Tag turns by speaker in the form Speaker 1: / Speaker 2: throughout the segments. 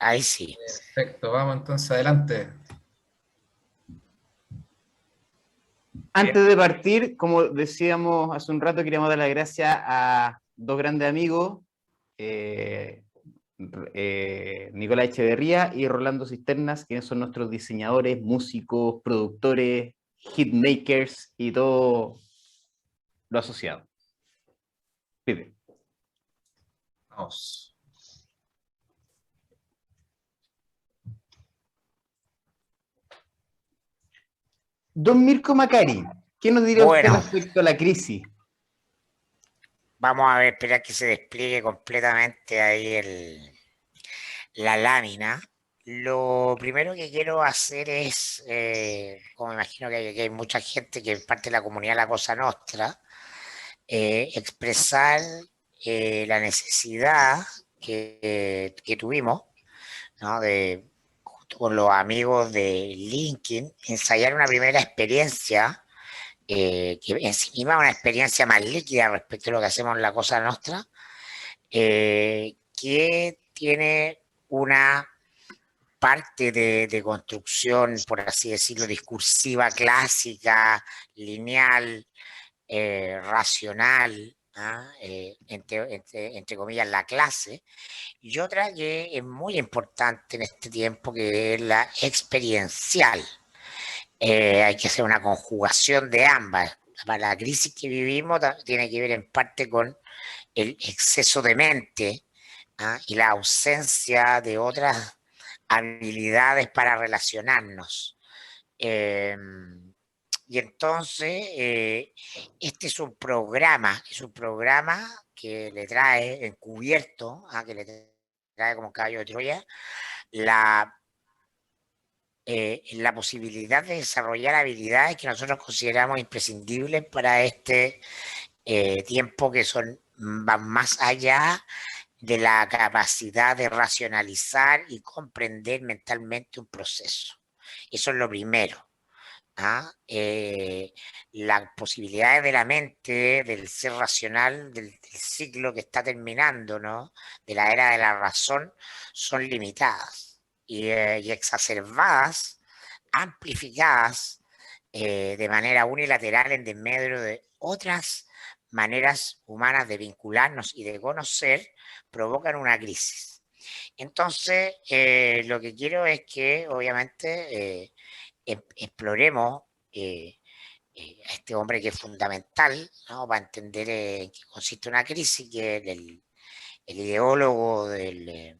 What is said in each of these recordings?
Speaker 1: Ahí sí.
Speaker 2: Perfecto, vamos entonces adelante. Bien.
Speaker 3: Antes de partir, como decíamos hace un rato, queríamos dar las gracias a dos grandes amigos, eh, Nicolás Echeverría y Rolando Cisternas, quienes son nuestros diseñadores, músicos, productores, hitmakers y todo lo asociado. Pipe.
Speaker 2: Vamos.
Speaker 3: Don Mirko Macari, ¿qué nos diría usted
Speaker 1: Bueno,
Speaker 3: respecto a la crisis?
Speaker 1: vamos a ver, esperar que se despliegue completamente ahí la lámina. Lo primero que quiero hacer es, como me imagino que hay mucha gente que es parte de la comunidad La Cosa Nostra, expresar la necesidad que tuvimos, ¿no? De, junto con los amigos de LinkedIn, ensayar una primera experiencia, que en sí misma es una experiencia más líquida respecto a lo que hacemos en La Cosa Nostra, que tiene una parte de construcción, por así decirlo, discursiva, clásica, lineal, racional, ¿ah? Entre comillas, la clase, y otra que es muy importante en este tiempo, que es la experiencial. Hay que hacer una conjugación de ambas. Para la crisis que vivimos tiene que ver en parte con el exceso de mente, ¿ah? Y la ausencia de otras habilidades para relacionarnos. Eh, y entonces, este es un programa que le trae encubierto, que le trae como caballo de Troya, la, la posibilidad de desarrollar habilidades que nosotros consideramos imprescindibles para este tiempo, que van más allá de la capacidad de racionalizar y comprender mentalmente un proceso. Eso es lo primero. ¿Ah? Las posibilidades de la mente, del ser racional, del ciclo que está terminando, ¿no? De la era de la razón, son limitadas y exacerbadas, amplificadas de manera unilateral en desmedro de otras maneras humanas de vincularnos y de conocer, provocan una crisis. Entonces, lo que quiero es que, obviamente, exploremos a este hombre, que es fundamental, ¿no? Para entender en qué consiste una crisis, que es el ideólogo del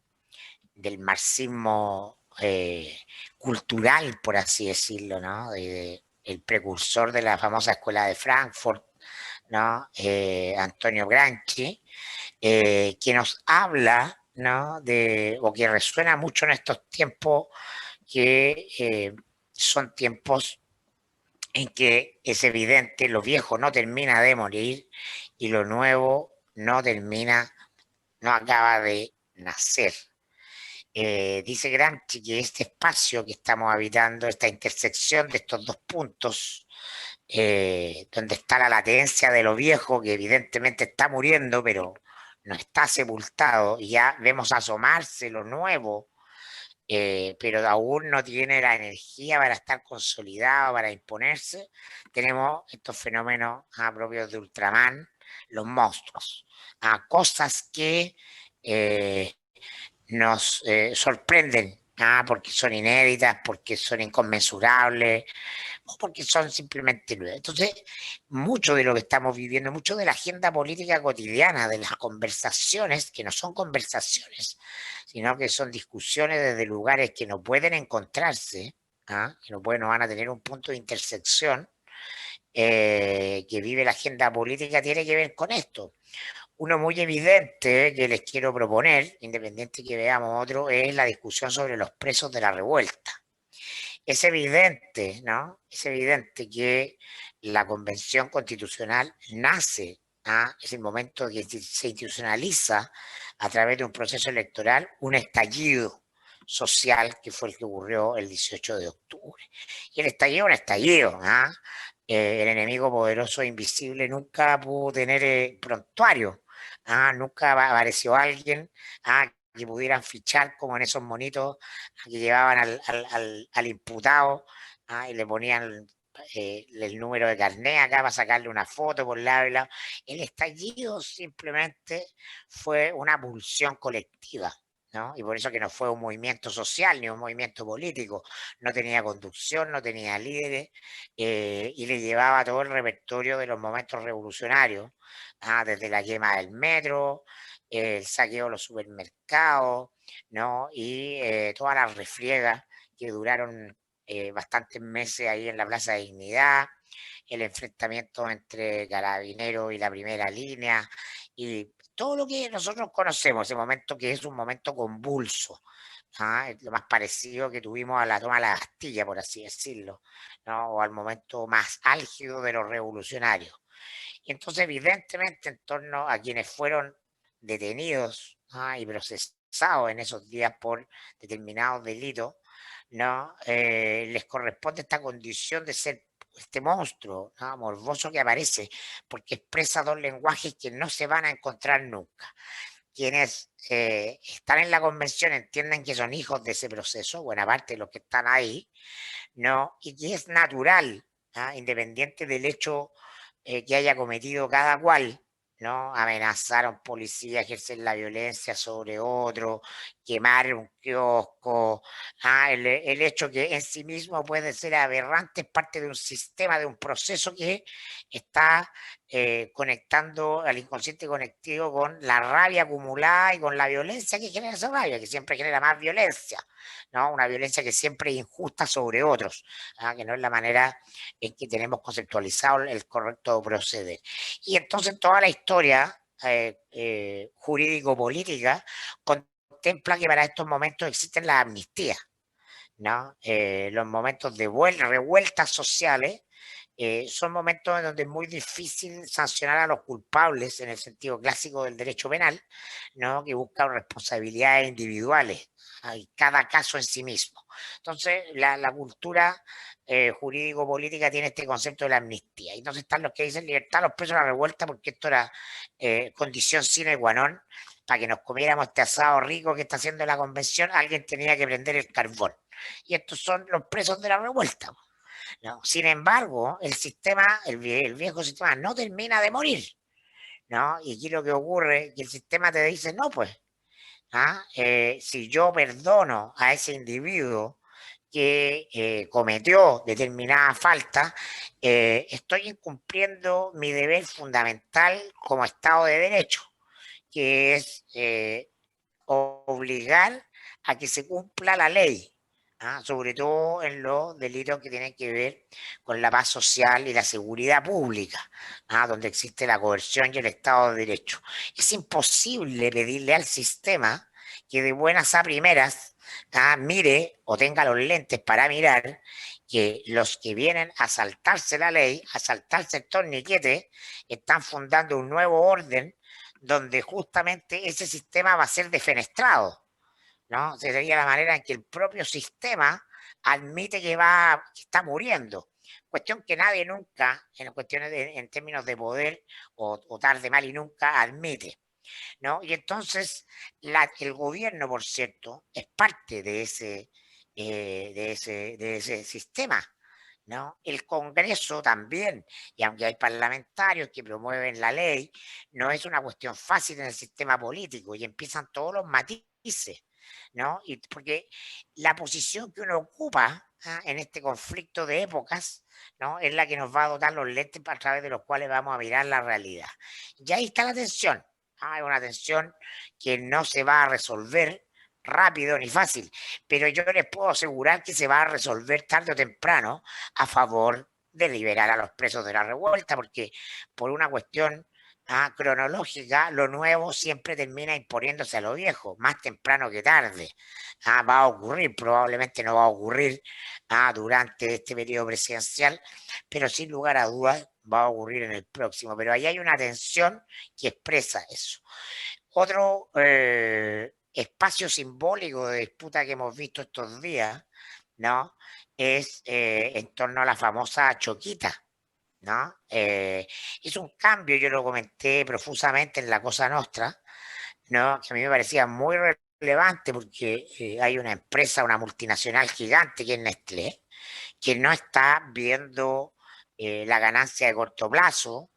Speaker 1: marxismo cultural, por así decirlo, ¿no? El precursor de la famosa escuela de Frankfurt, ¿no? Antonio Gramsci, que nos habla, ¿no? O que resuena mucho en estos tiempos, que son tiempos en que es evidente, lo viejo no termina de morir y lo nuevo no acaba de nacer. Dice Gramsci que este espacio que estamos habitando, esta intersección de estos dos puntos, donde está la latencia de lo viejo, que evidentemente está muriendo, pero no está sepultado, y ya vemos asomarse lo nuevo, pero aún no tiene la energía para estar consolidado, para imponerse. Tenemos estos fenómenos propios de Ultraman, los monstruos, cosas que nos sorprenden, porque son inéditas, porque son inconmensurables, o porque son simplemente nuevas. Entonces, mucho de lo que estamos viviendo, mucho de la agenda política cotidiana, de las conversaciones, que no son conversaciones, sino que son discusiones desde lugares que no pueden encontrarse, que no van a tener un punto de intersección, que vive la agenda política, tiene que ver con esto. Uno muy evidente que les quiero proponer, independiente que veamos otro, es la discusión sobre los presos de la revuelta. Es evidente, ¿no? Es evidente que la Convención Constitucional nace, es el momento que se institucionaliza a través de un proceso electoral, un estallido social que fue el que ocurrió el 18 de octubre. Y el estallido es un estallido, ¿ah? El enemigo poderoso e invisible nunca pudo tener prontuario, ¿ah? Nunca apareció alguien, ¿ah?, que pudieran fichar como en esos monitos que llevaban al imputado, ¿ah?, y le ponían el número de carnet acá para sacarle una foto por lado y lado. El estallido simplemente fue una pulsión colectiva, ¿no? Y por eso que no fue un movimiento social ni un movimiento político. No tenía conducción, no tenía líderes, y le llevaba todo el repertorio de los momentos revolucionarios, desde la quema del metro, el saqueo de los supermercados, ¿no? Y todas las refriegas que duraron bastantes meses ahí en la Plaza de Dignidad, el enfrentamiento entre Carabineros y la primera línea, y todo lo que nosotros conocemos, ese momento que es un momento convulso, es lo más parecido que tuvimos a la toma de la Bastilla, por así decirlo, ¿no? O al momento más álgido de los revolucionarios. Y entonces, evidentemente, en torno a quienes fueron detenidos, y procesados en esos días por determinados delitos, ¿no? Les corresponde esta condición de ser este monstruo, ¿no?, morboso que aparece, porque expresa dos lenguajes que no se van a encontrar nunca. Quienes están en la convención entienden que son hijos de ese proceso, buena parte de los que están ahí, ¿no? Y que es natural, independiente del hecho que haya cometido cada cual, ¿no? Amenazar a un policía, ejercer la violencia sobre otro, quemar un kiosco, el hecho que en sí mismo puede ser aberrante, es parte de un sistema, de un proceso que está conectando al inconsciente conectivo con la rabia acumulada y con la violencia que genera esa rabia, que siempre genera más violencia, ¿no? Una violencia que siempre es injusta sobre otros, que no es la manera en que tenemos conceptualizado el correcto proceder. Y entonces toda la historia jurídico-política contempla que para estos momentos existen las amnistías, ¿no? Los momentos de revueltas sociales son momentos en donde es muy difícil sancionar a los culpables en el sentido clásico del derecho penal, ¿no?, que buscan responsabilidades individuales, y cada caso en sí mismo. Entonces, la cultura jurídico-política tiene este concepto de la amnistía. Y entonces están los que dicen libertad a los presos de la revuelta, porque esto era condición sine qua non para que nos comiéramos este asado rico que está haciendo la convención, alguien tenía que prender el carbón. Y estos son los presos de la revuelta, ¿no? Sin embargo, el sistema, el viejo sistema no termina de morir, ¿no? Y aquí lo que ocurre es que el sistema te dice, no, pues, si yo perdono a ese individuo que cometió determinada falta, estoy incumpliendo mi deber fundamental como Estado de Derecho, que es obligar a que se cumpla la ley, sobre todo en los delitos que tienen que ver con la paz social y la seguridad pública, donde existe la coerción y el Estado de Derecho. Es imposible pedirle al sistema que de buenas a primeras mire o tenga los lentes para mirar que los que vienen a saltarse la ley, a saltarse el torniquete, están fundando un nuevo orden donde justamente ese sistema va a ser defenestrado, ¿no? Sería la manera en que el propio sistema admite que está muriendo. Cuestión que nadie nunca, en cuestiones en términos de poder, o tarde, mal y nunca, admite, ¿no? Y entonces el gobierno, por cierto, es parte de ese sistema, ¿no? El Congreso también, y aunque hay parlamentarios que promueven la ley, no es una cuestión fácil en el sistema político y empiezan todos los matices, ¿no? Y porque la posición que uno ocupa, en este conflicto de épocas, ¿no?, es la que nos va a dotar los lentes a través de los cuales vamos a mirar la realidad. Y ahí está la tensión, es una tensión que no se va a resolver rápido ni fácil, pero yo les puedo asegurar que se va a resolver tarde o temprano a favor de liberar a los presos de la revuelta, porque por una cuestión cronológica, lo nuevo siempre termina imponiéndose a lo viejo, más temprano que tarde. Va a ocurrir, probablemente no va a ocurrir durante este periodo presidencial, pero sin lugar a dudas va a ocurrir en el próximo. Pero ahí hay una tensión que expresa eso. Otro espacio simbólico de disputa que hemos visto estos días, ¿no? Es en torno a la famosa choquita, ¿no? Es un cambio, yo lo comenté profusamente en la Cosa Nostra, ¿no? Que a mí me parecía muy relevante porque hay una empresa, una multinacional gigante que es Nestlé, que no está viendo la ganancia de corto plazo,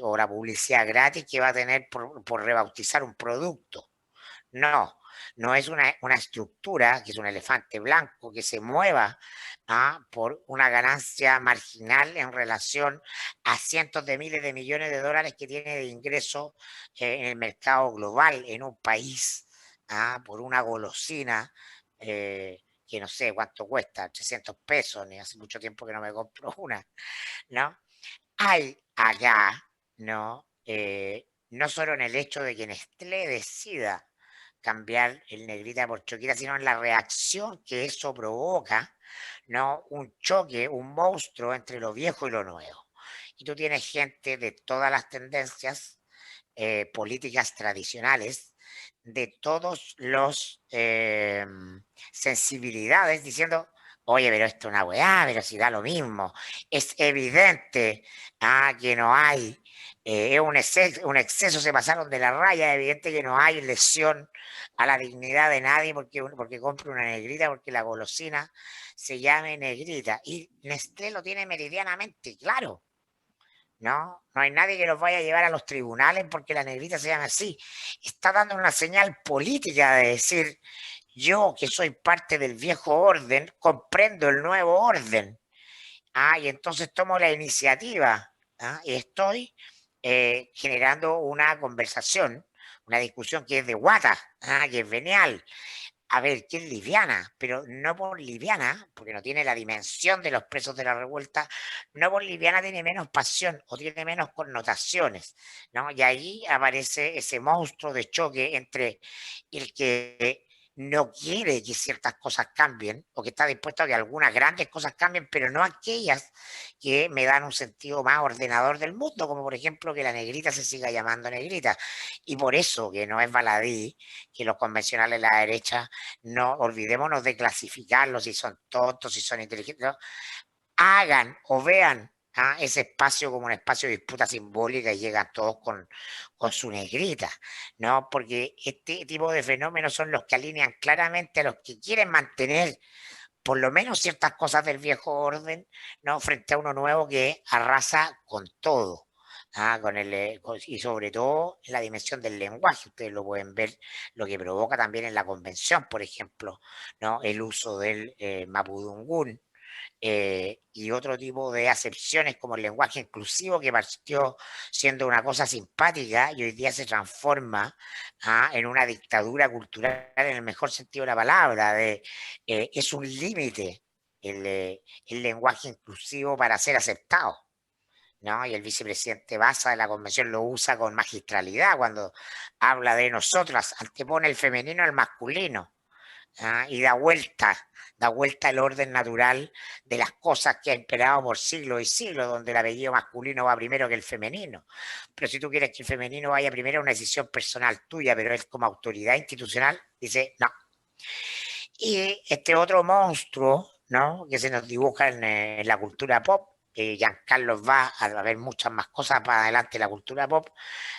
Speaker 1: o la publicidad gratis que va a tener por rebautizar un producto. No, no es una estructura que es un elefante blanco que se mueva por una ganancia marginal en relación a cientos de miles de millones de dólares que tiene de ingreso en el mercado global en un país por una golosina que no sé cuánto cuesta, 300 pesos, ni hace mucho tiempo que no me compro una, ¿no? Hay acá, ¿no? No solo en el hecho de que Nestlé decida cambiar el negrita por choquita, sino en la reacción que eso provoca, ¿no? Un choque, un monstruo entre lo viejo y lo nuevo. Y tú tienes gente de todas las tendencias políticas tradicionales, de todos los sensibilidades, diciendo, oye, pero esto es una weá, pero si da lo mismo. Es evidente que no hay, es un exceso, se pasaron de la raya, es evidente que no hay lesión a la dignidad de nadie porque compre una negrita, porque la golosina se llame negrita. Y Nestlé lo tiene meridianamente claro. No, no hay nadie que los vaya a llevar a los tribunales porque la negrita se llama así. Está dando una señal política de decir, yo que soy parte del viejo orden, comprendo el nuevo orden. Y entonces tomo la iniciativa y estoy generando una conversación, una discusión que es de guata, que es venial, a ver, que es liviana, pero no por liviana, porque no tiene la dimensión de los presos de la revuelta, no por liviana tiene menos pasión o tiene menos connotaciones, ¿no? Y ahí aparece ese monstruo de choque entre el que no quiere que ciertas cosas cambien o que está dispuesto a que algunas grandes cosas cambien, pero no aquellas que me dan un sentido más ordenador del mundo, como por ejemplo que la negrita se siga llamando negrita. Y por eso que no es baladí que los convencionales de la derecha no olvidémonos de clasificarlos si son tontos, si son inteligentes, ¿no? Hagan o vean ese espacio como un espacio de disputa simbólica y llegan todos con su negrita, ¿no? Porque este tipo de fenómenos son los que alinean claramente a los que quieren mantener por lo menos ciertas cosas del viejo orden, ¿no? Frente a uno nuevo que arrasa con todo. Y sobre todo en la dimensión del lenguaje, ustedes lo pueden ver, lo que provoca también en la convención, por ejemplo, ¿no? El uso del mapudungún, y otro tipo de acepciones como el lenguaje inclusivo que partió siendo una cosa simpática y hoy día se transforma en una dictadura cultural en el mejor sentido de la palabra. Es un límite el lenguaje inclusivo para ser aceptado. ¿No? Y el vicepresidente Baza de la convención lo usa con magistralidad cuando habla de nosotras, antepone el femenino al masculino. Y da vuelta el orden natural de las cosas que ha imperado por siglos y siglos, donde el apellido masculino va primero que el femenino. Pero si tú quieres que el femenino vaya primero, una decisión personal tuya, pero él como autoridad institucional dice no. Y este otro monstruo, ¿no? Que se nos dibuja en la cultura pop, Giancarlo va a ver muchas más cosas para adelante en la cultura pop,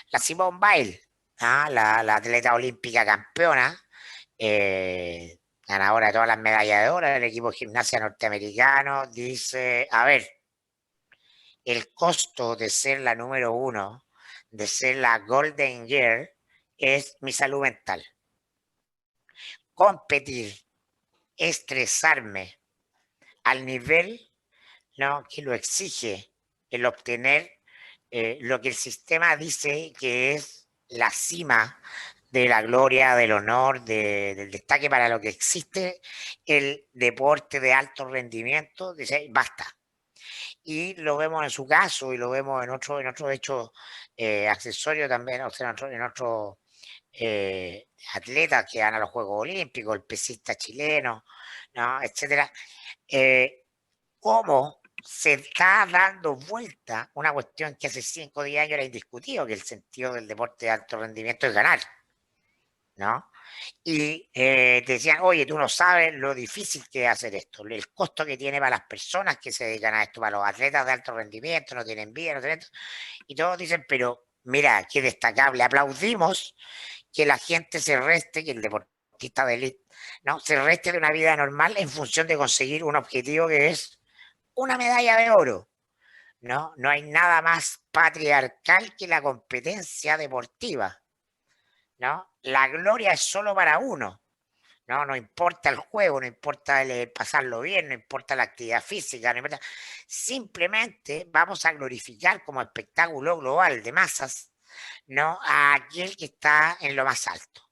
Speaker 1: la Simone Biles, la atleta olímpica campeona, eh, ganadora de todas las medallas de oro del equipo de gimnasia norteamericano, dice, a ver, el costo de ser la número uno, de ser la Golden Girl, es mi salud mental. Competir, estresarme al nivel, ¿no?, que lo exige el obtener lo que el sistema dice que es la cima de la gloria, del honor, del destaque para lo que existe el deporte de alto rendimiento, dice, basta. Y lo vemos en su caso y lo vemos en otro hecho accesorio también, o sea, en otro atletas que van a los Juegos Olímpicos, el pesista chileno, ¿no?, etcétera. ¿Cómo se está dando vuelta una cuestión que hace 5 o 10 años era indiscutido, que el sentido del deporte de alto rendimiento es ganar, ¿no? Y te decían, oye, tú no sabes lo difícil que es hacer esto, el costo que tiene para las personas que se dedican a esto, para los atletas de alto rendimiento, no tienen vida, no tienen esto. Y todos dicen, pero mira, qué destacable, aplaudimos que la gente se reste, que el deportista de élite, ¿no? Se reste de una vida normal en función de conseguir un objetivo que es una medalla de oro, ¿no? No hay nada más patriarcal que la competencia deportiva, ¿no? La gloria es solo para uno, ¿no? No importa el juego, no importa el pasarlo bien, no importa la actividad física, no importa. Simplemente vamos a glorificar como espectáculo global de masas, ¿no? A aquel que está en lo más alto,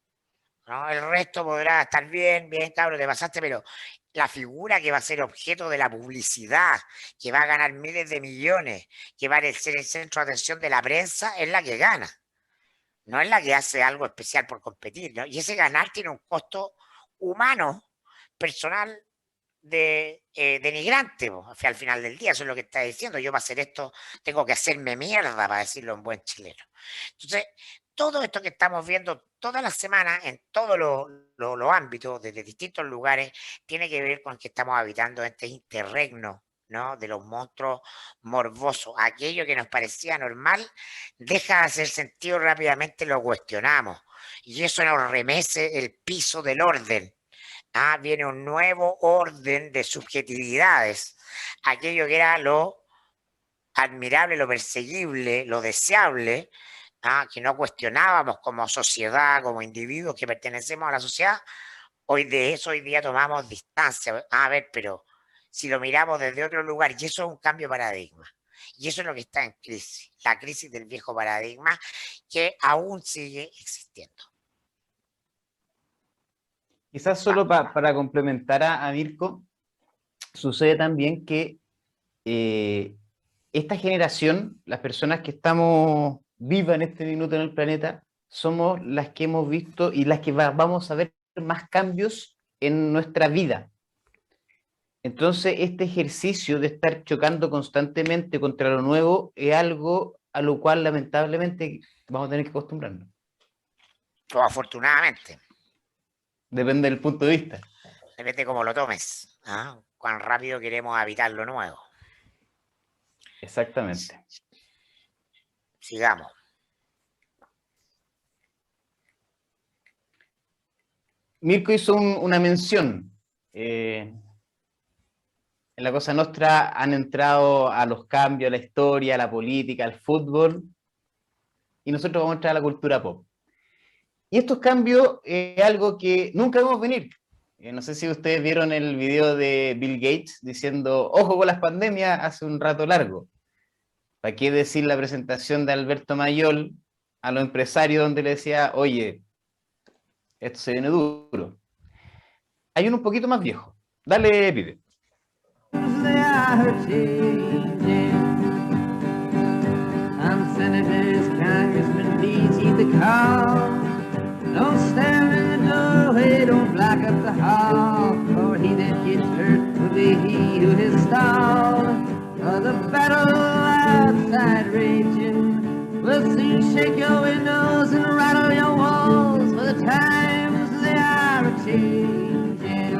Speaker 1: ¿no? El resto podrá estar bien, bien, cabrón, te pasaste, pero la figura que va a ser objeto de la publicidad, que va a ganar miles de millones, que va a ser el centro de atención de la prensa, es la que gana. No es la que hace algo especial por competir, ¿no? Y ese ganar tiene un costo humano, personal, denigrante, po, al final del día. Eso es lo que está diciendo. Yo para hacer esto tengo que hacerme mierda, para decirlo en buen chileno. Entonces, todo esto que estamos viendo todas las semanas en todos los ámbitos, desde distintos lugares, tiene que ver con que estamos habitando este interregno, ¿no? De los monstruos morbosos. Aquello que nos parecía normal deja de hacer sentido rápidamente, lo cuestionamos. Y eso nos remece el piso del orden. Ah, viene un nuevo orden de subjetividades. Aquello que era lo admirable, lo perseguible, lo deseable, que no cuestionábamos como sociedad, como individuos que pertenecemos a la sociedad, hoy día tomamos distancia. A ver, pero si lo miramos desde otro lugar, y eso es un cambio de paradigma. Y eso es lo que está en crisis, la crisis del viejo paradigma que aún sigue existiendo.
Speaker 3: Quizás solo para complementar a Mirko, sucede también que esta generación, las personas que estamos vivas en este minuto en el planeta, somos las que hemos visto y las que vamos a ver más cambios en nuestra vida. Entonces, este ejercicio de estar chocando constantemente contra lo nuevo es algo a lo cual lamentablemente vamos a tener que acostumbrarnos.
Speaker 1: O afortunadamente.
Speaker 3: Depende del punto de vista.
Speaker 1: Depende de cómo lo tomes. Cuán rápido queremos habitar lo nuevo.
Speaker 3: Exactamente.
Speaker 1: Sigamos.
Speaker 3: Mirko hizo una mención. En la Cosa Nostra han entrado a los cambios, a la historia, a la política, al fútbol, y nosotros vamos a entrar a la cultura pop. Y estos cambios es algo que nunca vemos venir. No sé si ustedes vieron el video de Bill Gates diciendo, ojo con las pandemias, hace un rato largo. ¿Para qué decir la presentación de Alberto Mayol a los empresarios donde le decía, oye, esto se viene duro? Hay uno un poquito más viejo. Dale, pide.
Speaker 4: Senators, congressmen, please heed the call. Don't stand in the doorway, don't block up the hall. For he that gets hurt will be he who is stalled. For the battle outside raging will soon shake your windows and rattle your walls. For the times they are a-changing.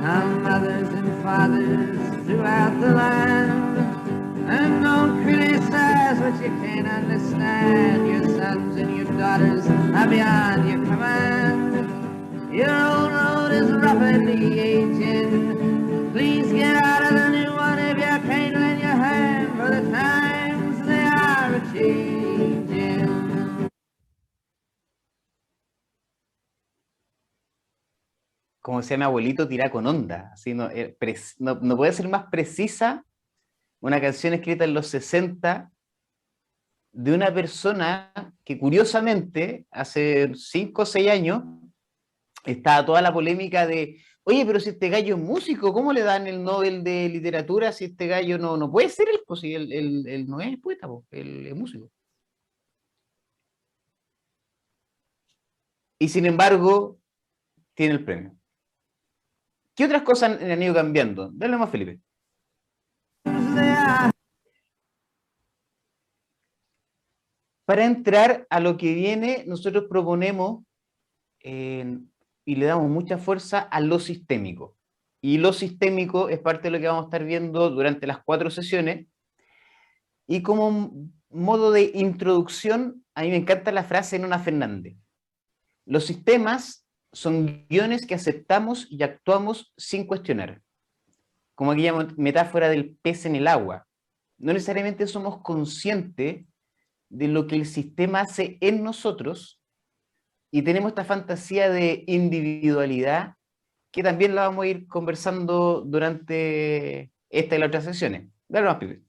Speaker 4: Our mothers and fathers throughout the land. And don't criticize what you can't understand. Your sons and your daughters are beyond your command. Your old road is rapidly aging. Please get out of the new one if you can't lend your hand. For the times they are a-changing.
Speaker 3: Como decía mi abuelito, tira con onda. Así no puede ser más precisa una canción escrita en los 60 de una persona que curiosamente hace 5 o 6 años estaba toda la polémica de, oye, pero si este gallo es músico, ¿cómo le dan el Nobel de Literatura si este gallo no puede ser él? Pues si él no es poeta, pues, él es músico. Y sin embargo, tiene el premio. ¿Qué otras cosas han ido cambiando? Dale más, Felipe. Para entrar a lo que viene, nosotros proponemos y le damos mucha fuerza a lo sistémico. Y lo sistémico es parte de lo que vamos a estar viendo durante las 4 sesiones. Y como modo de introducción, a mí me encanta la frase de Nona Fernández. Los sistemas son guiones que aceptamos y actuamos sin cuestionar. Como aquella metáfora del pez en el agua. No necesariamente somos conscientes de lo que el sistema hace en nosotros y tenemos esta fantasía de individualidad que también la vamos a ir conversando durante esta y las otras sesiones. Dale más, Pipe.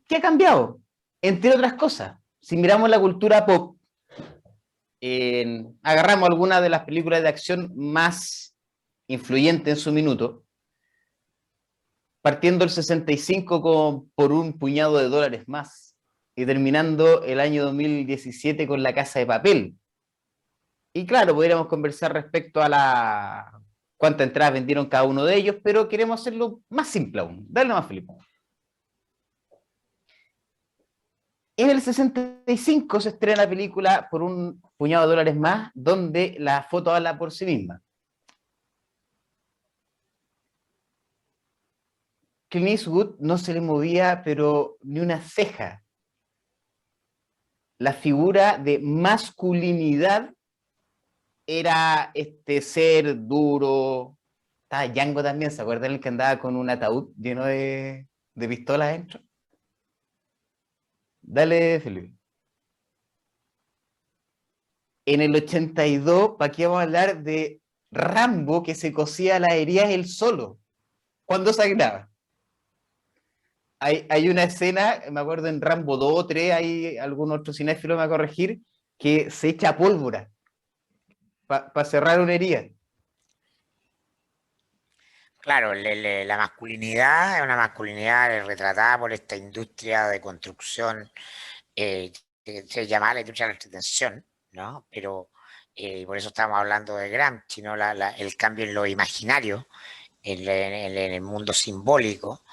Speaker 3: ¿Qué ha cambiado? Entre otras cosas, si miramos la cultura pop, agarramos algunas de las películas de acción más influyentes en su minuto, partiendo el 65 por un puñado de dólares más, y terminando el año 2017 con La Casa de Papel. Y claro, podríamos conversar respecto a cuántas entradas vendieron cada uno de ellos, pero queremos hacerlo más simple aún. Dale nomás, Felipe. En el 65 se estrena la película Por un puñado de dólares más, donde la foto habla por sí misma. Clint Eastwood no se le movía, pero ni una ceja. La figura de masculinidad era este ser duro. Estaba Django también, ¿se acuerdan el que andaba con un ataúd lleno de pistolas dentro? Dale, Felipe. En el 82, ¿para qué vamos a hablar de Rambo que se cosía las heridas él solo? ¿Cuándo sangraba? Hay una escena, me acuerdo en Rambo 2 o 3, hay algún otro cinéfilo me va a corregir, que se echa pólvora para cerrar una herida.
Speaker 1: Claro, la masculinidad es una masculinidad retratada por esta industria de construcción que se llama la industria de la entretención, ¿no? Pero por eso estamos hablando de Gramsci, ¿no? El cambio en lo imaginario, en el mundo simbólico,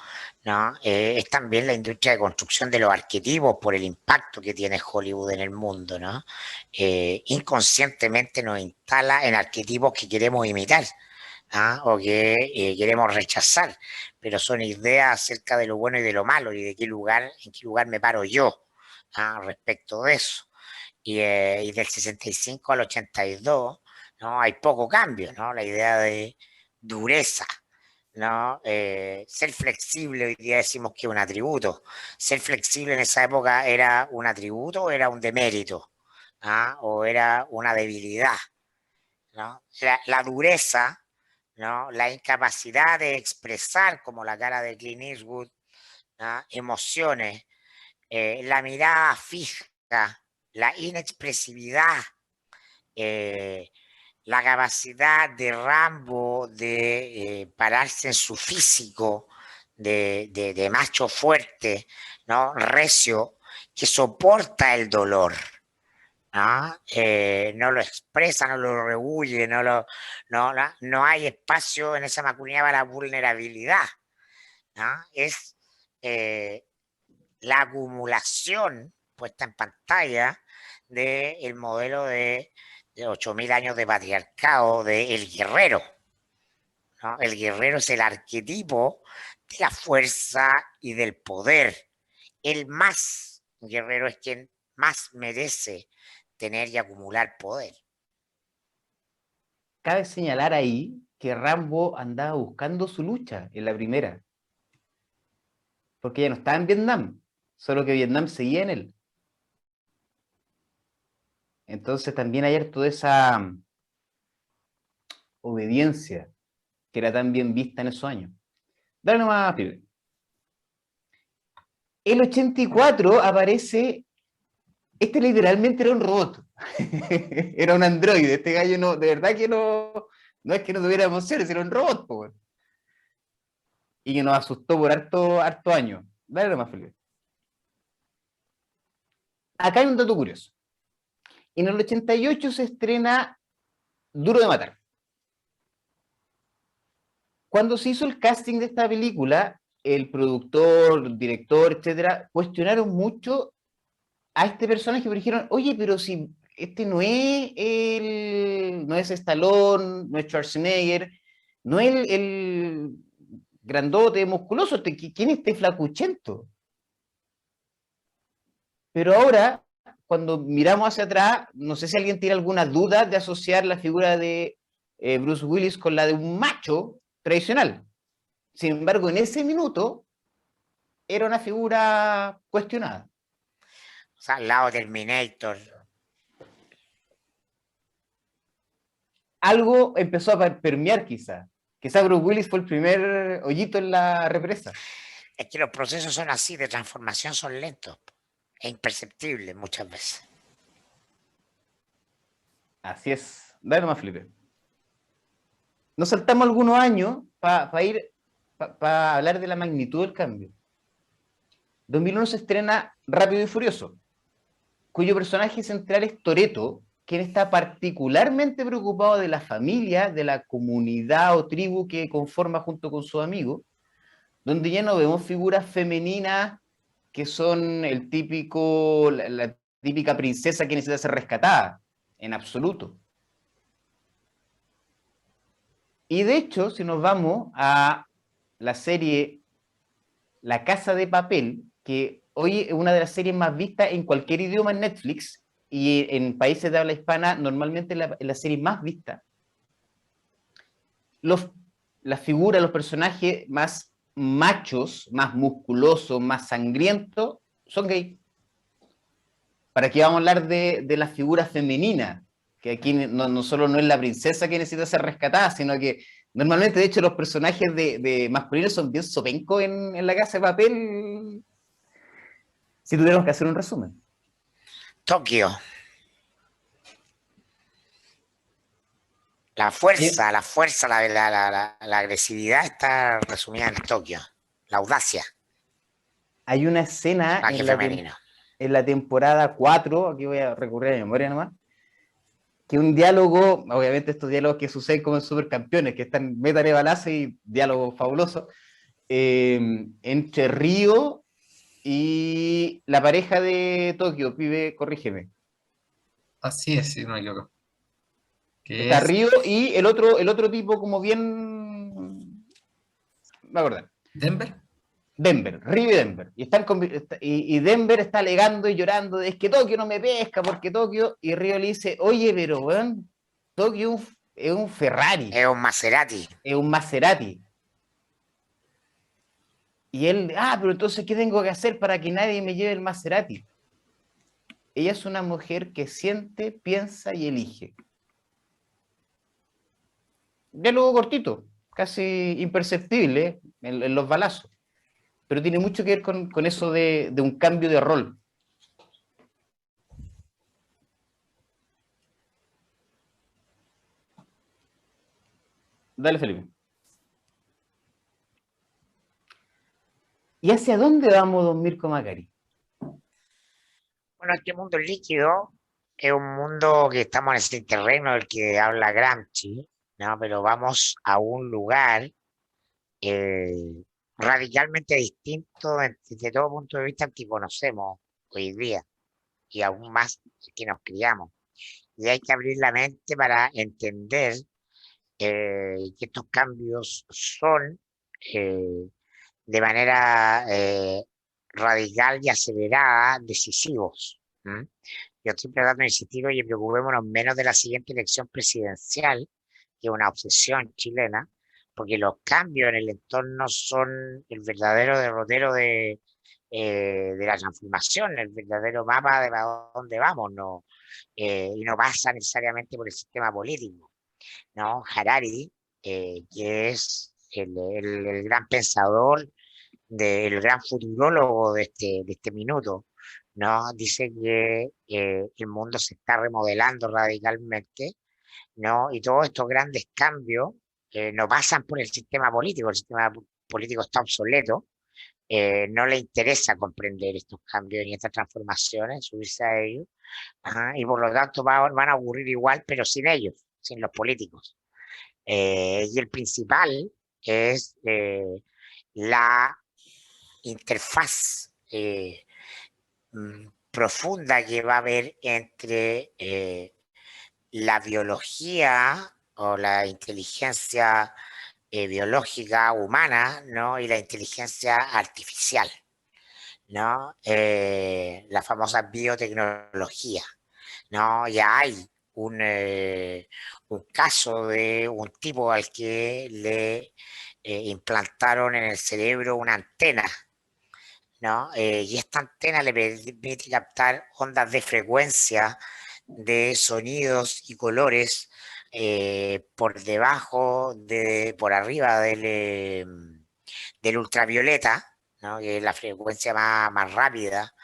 Speaker 1: ¿no? Es también la industria de construcción de los arquetipos por el impacto que tiene Hollywood en el mundo, ¿no? Inconscientemente nos instala en arquetipos que queremos imitar, ¿ah? O que queremos rechazar, pero son ideas acerca de lo bueno y de lo malo y de en qué lugar me paro yo, ¿ah? Respecto de eso. Y del 65 al 82, ¿no? Hay poco cambio, ¿no? La idea de dureza, ¿no? Ser flexible, hoy día decimos que es un atributo. Ser flexible en esa época era un atributo o era un demérito, ¿ah? O era una debilidad, ¿no? La dureza, ¿no? La incapacidad de expresar, como la cara de Clint Eastwood, ¿no? Emociones, la mirada fija, la inexpresividad, la capacidad de Rambo de pararse en su físico de macho fuerte, ¿no? Recio, que soporta el dolor, ¿no? No lo expresa, no lo rehuye, no hay espacio en esa masculinidad para la vulnerabilidad, ¿no? Es la acumulación puesta en pantalla del modelo de 8.000 años de patriarcado del guerrero, ¿no? El guerrero es el arquetipo de la fuerza y del poder. El más guerrero es quien más merece tener y acumular poder.
Speaker 3: Cabe señalar ahí que Rambo andaba buscando su lucha en la primera. Porque ya no estaba en Vietnam, solo que Vietnam seguía en él. Entonces también hay harto de esa obediencia que era tan bien vista en esos años. Dale nomás, pibe. El 84 aparece, este literalmente era un robot, era un androide, este gallo no, de verdad que no es que no tuviera emociones, era un robot, po. Y que nos asustó por harto año. Dale nomás, Felipe. Acá hay un dato curioso. En el 88 se estrena Duro de Matar. Cuando se hizo el casting de esta película, el productor, director, etcétera, cuestionaron mucho a este personaje, pero dijeron, oye, pero si este no es Stallone, no es Schwarzenegger, no es el grandote, musculoso, ¿quién es este flacuchento? Pero ahora, cuando miramos hacia atrás, no sé si alguien tiene alguna duda de asociar la figura de Bruce Willis con la de un macho tradicional. Sin embargo, en ese minuto era una figura cuestionada.
Speaker 1: O sea, al lado Terminator.
Speaker 3: Algo empezó a permear quizá. Quizá Bruce Willis fue el primer hoyito en la represa.
Speaker 1: Es que los procesos son así, de transformación son lentos e imperceptibles muchas veces.
Speaker 3: Así es. Dale nomás, Felipe. Nos saltamos algunos años para hablar de la magnitud del cambio. 2001 se estrena Rápido y Furioso, cuyo personaje central es Toretto, quien está particularmente preocupado de la familia, de la comunidad o tribu que conforma junto con su amigo, donde ya no vemos figuras femeninas que son la típica princesa que necesita ser rescatada, en absoluto. Y de hecho, si nos vamos a la serie La Casa de Papel, que hoy es una de las series más vistas en cualquier idioma en Netflix, y en países de habla hispana normalmente la serie más vista, las figuras, los personajes más machos, más musculosos, más sangrientos, son gay. ¿Para qué vamos a hablar de las figuras femeninas? Que aquí no solo no es la princesa que necesita ser rescatada, sino que normalmente, de hecho, los personajes de masculinos son bien sopencos en La Casa de Papel, si tuviéramos que hacer un resumen.
Speaker 1: Tokio. La fuerza, la agresividad está resumida en Tokio. La audacia.
Speaker 3: Hay una escena en la temporada 4, aquí voy a recurrir a mi memoria nomás, que un diálogo, obviamente estos diálogos que suceden como en Supercampeones, que están métale balazo y diálogos fabulosos, entre Ryo y la pareja de Tokio, pibe, corrígeme.
Speaker 2: Así es, si no me equivoco.
Speaker 3: Está Ryo y el otro tipo como bien... me acordé.
Speaker 2: ¿Denver?
Speaker 3: Denver, Ryo y Denver. Y Denver está alegando y llorando, es que Tokio no me pesca, porque Tokio... Y Ryo le dice, oye, pero weón, Tokio es un Ferrari.
Speaker 1: Es un Maserati.
Speaker 3: Es un Maserati. Y él, pero entonces, ¿qué tengo que hacer para que nadie me lleve el Maserati? Ella es una mujer que siente, piensa y elige. Diálogo cortito, casi imperceptible en los balazos, pero tiene mucho que ver con eso de un cambio de rol. Dale, Felipe. ¿Y hacia dónde vamos, don Mirko Macari?
Speaker 1: Bueno, este mundo líquido es un mundo que estamos en este terreno del que habla Gramsci, ¿no? Pero vamos a un lugar radicalmente distinto desde todo punto de vista que conocemos hoy día y aún más que nos criamos. Y hay que abrir la mente para entender que estos cambios son de manera radical y acelerada decisivos. Yo estoy tratando de insistir, oye, preocupémonos menos de la siguiente elección presidencial, que es una obsesión chilena, porque los cambios en el entorno son el verdadero derrotero de la transformación, el verdadero mapa de para dónde vamos, ¿no? Y no pasa necesariamente por el sistema político, ¿no? Harari, que es el gran pensador, el gran futurólogo de este minuto, ¿no? Dice que el mundo se está remodelando radicalmente, ¿no? Y todos estos grandes cambios no pasan por el sistema político está obsoleto, no le interesa comprender estos cambios ni estas transformaciones, subirse a ellos, y por lo tanto van a ocurrir igual, pero sin ellos, sin los políticos. Y el principal es la interfaz profunda que va a haber entre la biología o la inteligencia biológica humana, ¿no? Y la inteligencia artificial, ¿no? La famosa biotecnología, ¿no? Ya hay un caso de un tipo al que le implantaron en el cerebro una antena, ¿no? Y esta antena le permite captar ondas de frecuencia de sonidos y colores por debajo, por arriba del ultravioleta, ¿no? Que es la frecuencia más rápida,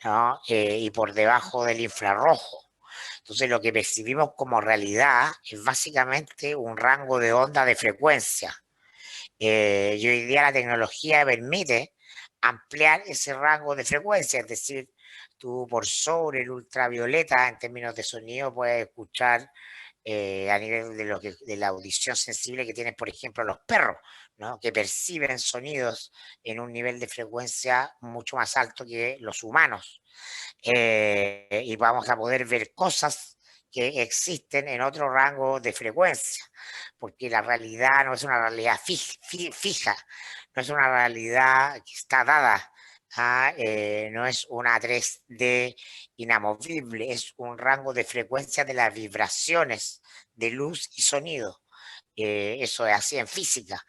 Speaker 1: ¿no? Y por debajo del infrarrojo. Entonces lo que percibimos como realidad es básicamente un rango de onda de frecuencia. Y hoy día la tecnología permite ampliar ese rango de frecuencia, es decir, tú por sobre el ultravioleta en términos de sonido puedes escuchar a nivel de la audición sensible que tienen, por ejemplo, los perros, ¿no? Que perciben sonidos en un nivel de frecuencia mucho más alto que los humanos. Y vamos a poder ver cosas que existen en otro rango de frecuencia, porque la realidad no es una realidad fija, no es una realidad que está dada, no es una 3D inamovible, es un rango de frecuencia de las vibraciones de luz y sonido. Eso es así en física,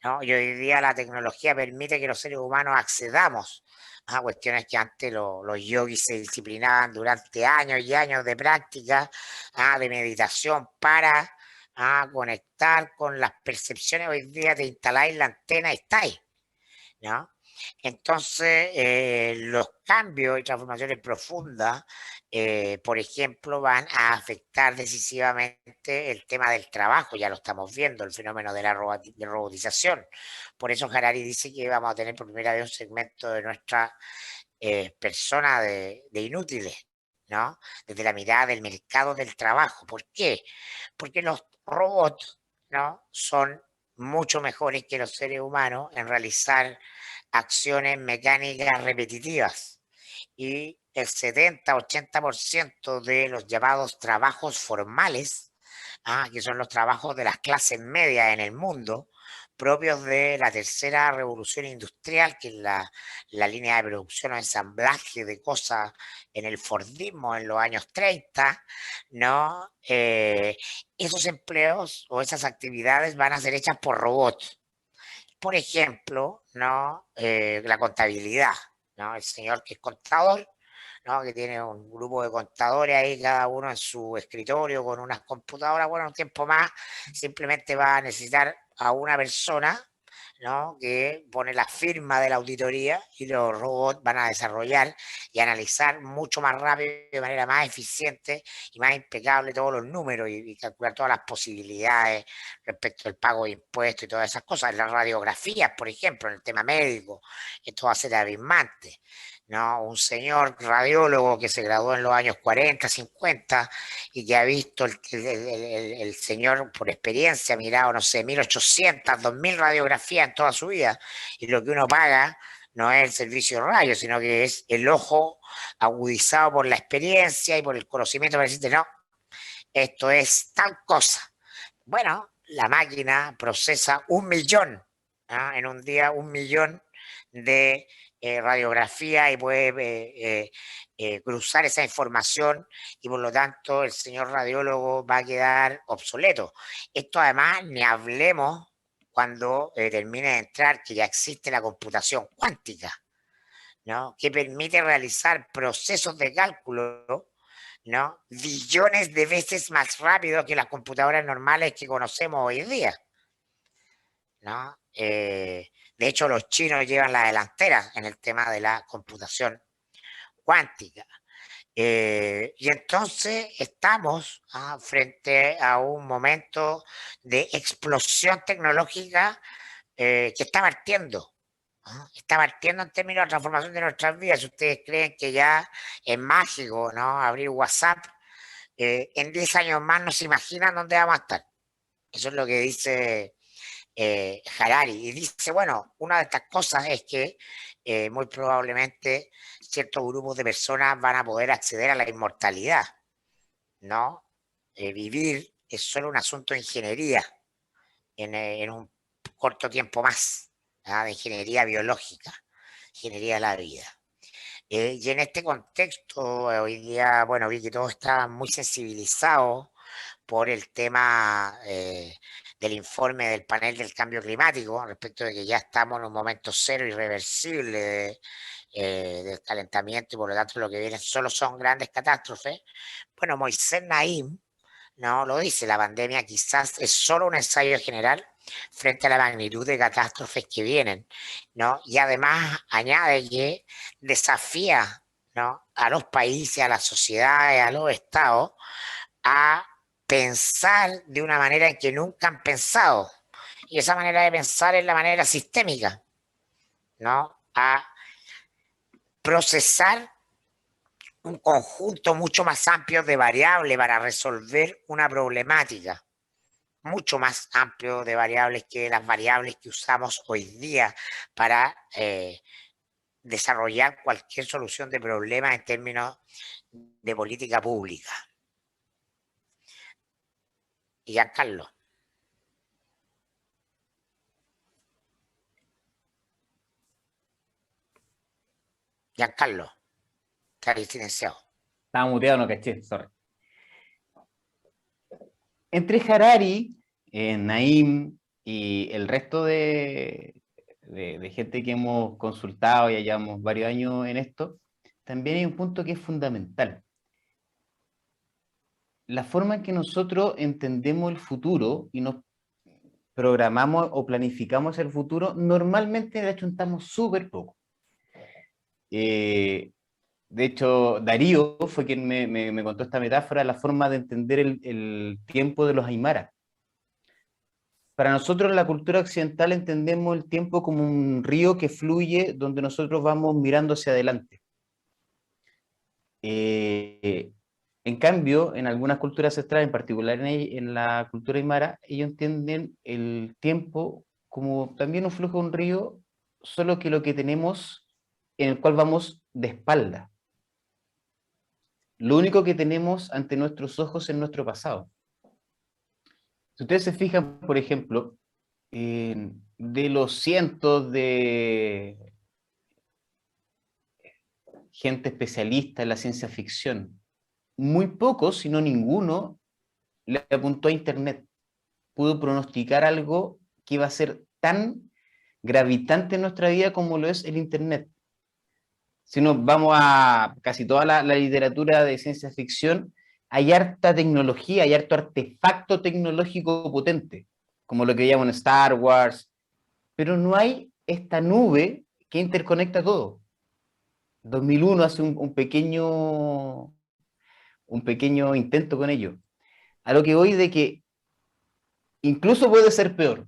Speaker 1: ¿no? Y hoy día la tecnología permite que los seres humanos accedamos a cuestiones que antes los yogis se disciplinaban durante años y años de práctica, de meditación para conectar con las percepciones. Hoy día te instaláis la antena y estáis, ¿no? Entonces, los cambios y transformaciones profundas, por ejemplo, van a afectar decisivamente el tema del trabajo, ya lo estamos viendo, el fenómeno de la robotización. Por eso Harari dice que vamos a tener por primera vez un segmento de nuestra persona de inútiles, ¿no? Desde la mirada del mercado del trabajo. ¿Por qué? Porque los robots, ¿no? Son mucho mejores que los seres humanos en realizar acciones mecánicas repetitivas. Y el 70-80% de los llamados trabajos formales, que son los trabajos de las clases medias en el mundo, propios de la tercera revolución industrial, que es la línea de producción o ensamblaje de cosas en el Fordismo en los años 30, ¿no? Esos empleos o esas actividades van a ser hechas por robots. Por ejemplo, ¿no? La contabilidad, ¿no? El señor que es contador, ¿no? Que tiene un grupo de contadores ahí, cada uno en su escritorio con unas computadoras. Bueno, un tiempo más simplemente va a necesitar a una persona, ¿no? Que pone la firma de la auditoría y los robots van a desarrollar y analizar mucho más rápido, de manera más eficiente y más impecable todos los números y calcular todas las posibilidades respecto al pago de impuestos y todas esas cosas. Las radiografías, por ejemplo, en el tema médico, esto va a ser abismante, ¿no? Un señor radiólogo que se graduó en los años 40, 50 y que ha visto el señor por experiencia, ha mirado, no sé, 1800, 2000 radiografías en toda su vida, y lo que uno paga no es el servicio de radio, sino que es el ojo agudizado por la experiencia y por el conocimiento para decirte, no, esto es tal cosa. Bueno, la máquina procesa 1.000.000, en un día 1.000.000 de radiografía y puede cruzar esa información y por lo tanto el señor radiólogo va a quedar obsoleto. Esto además ni hablemos cuando termine de entrar que ya existe la computación cuántica, ¿no? Que permite realizar procesos de cálculo, ¿no? Billones de veces más rápido que las computadoras normales que conocemos hoy día, ¿no? De hecho, los chinos llevan la delantera en el tema de la computación cuántica. Y entonces estamos frente a un momento de explosión tecnológica que está partiendo. Está partiendo en términos de transformación de nuestras vidas. Si ustedes creen que ya es mágico, ¿no? Abrir WhatsApp, en 10 años más no se imaginan dónde vamos a estar. Eso es lo que dice Harari, y dice, bueno, una de estas cosas es que muy probablemente ciertos grupos de personas van a poder acceder a la inmortalidad, ¿no? Vivir es solo un asunto de ingeniería en un corto tiempo más, ¿ah? De ingeniería biológica, ingeniería de la vida. Y en este contexto, hoy día, bueno, vi que todo está muy sensibilizado por el tema del informe del panel del cambio climático, respecto de que ya estamos en un momento cero irreversible del calentamiento y por lo tanto lo que viene solo son grandes catástrofes. Bueno, Moisés Naim, no lo dice, la pandemia quizás es solo un ensayo general frente a la magnitud de catástrofes que vienen, ¿no? Y además añade que desafía, ¿no?, a los países, a las sociedades, a los estados, a pensar de una manera en que nunca han pensado. Y esa manera de pensar es la manera sistémica, ¿no? A procesar un conjunto mucho más amplio de variables para resolver una problemática, mucho más amplio de variables que las variables que usamos hoy día para desarrollar cualquier solución de problemas en términos de política pública. Y Giancarlo. Giancarlo, está ahí silenciado.
Speaker 3: Estaba muteado, no caché, sorry. Entre Harari, Naim y el resto de gente que hemos consultado, ya llevamos varios años en esto, también hay un punto que es fundamental. La forma en que nosotros entendemos el futuro y nos programamos o planificamos el futuro, normalmente de hecho estamos súper poco. De hecho, Darío fue quien me contó esta metáfora, la forma de entender el tiempo de los Aymara. Para nosotros en la cultura occidental entendemos el tiempo como un río que fluye donde nosotros vamos mirando hacia adelante. En cambio, en algunas culturas ancestrales, en particular en la cultura aymara, ellos entienden el tiempo como también un flujo de un río, solo que lo que tenemos en el cual vamos de espalda. Lo único que tenemos ante nuestros ojos es nuestro pasado. Si ustedes se fijan, por ejemplo, de los cientos de gente especialista en la ciencia ficción, muy pocos, si no ninguno, le apuntó a Internet. Pudo pronosticar algo que iba a ser tan gravitante en nuestra vida como lo es el Internet. Si nos vamos a casi toda la literatura de ciencia ficción, hay harta tecnología, hay harto artefacto tecnológico potente, como lo que llaman Star Wars, pero no hay esta nube que interconecta todo. 2001 hace un pequeño intento con ello. A lo que voy de que incluso puede ser peor.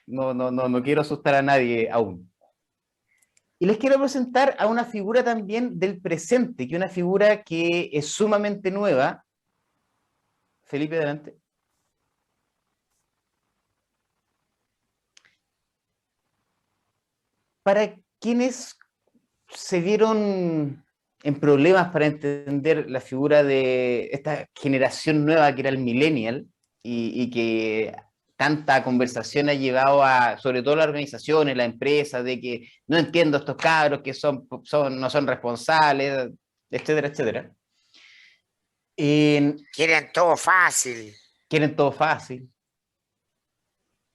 Speaker 3: No quiero asustar a nadie aún. Y les quiero presentar a una figura también del presente, que es una figura que es sumamente nueva. Felipe, adelante. Para quienes se vieron en problemas para entender la figura de esta generación nueva que era el millennial y que tanta conversación ha llevado a, sobre todo las organizaciones, las empresas, de que no entiendo a estos cabros que no son responsables, etcétera, etcétera.
Speaker 1: Quieren todo fácil.
Speaker 3: Quieren todo fácil.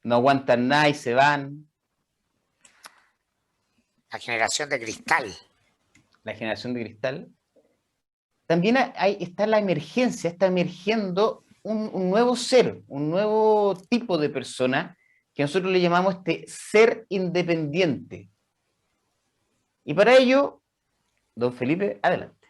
Speaker 3: No aguantan nada y se van.
Speaker 1: La generación de cristal.
Speaker 3: La generación de cristal. También está la emergencia, está emergiendo un nuevo ser, un nuevo tipo de persona que nosotros le llamamos ser independiente. Y para ello, don Felipe, adelante.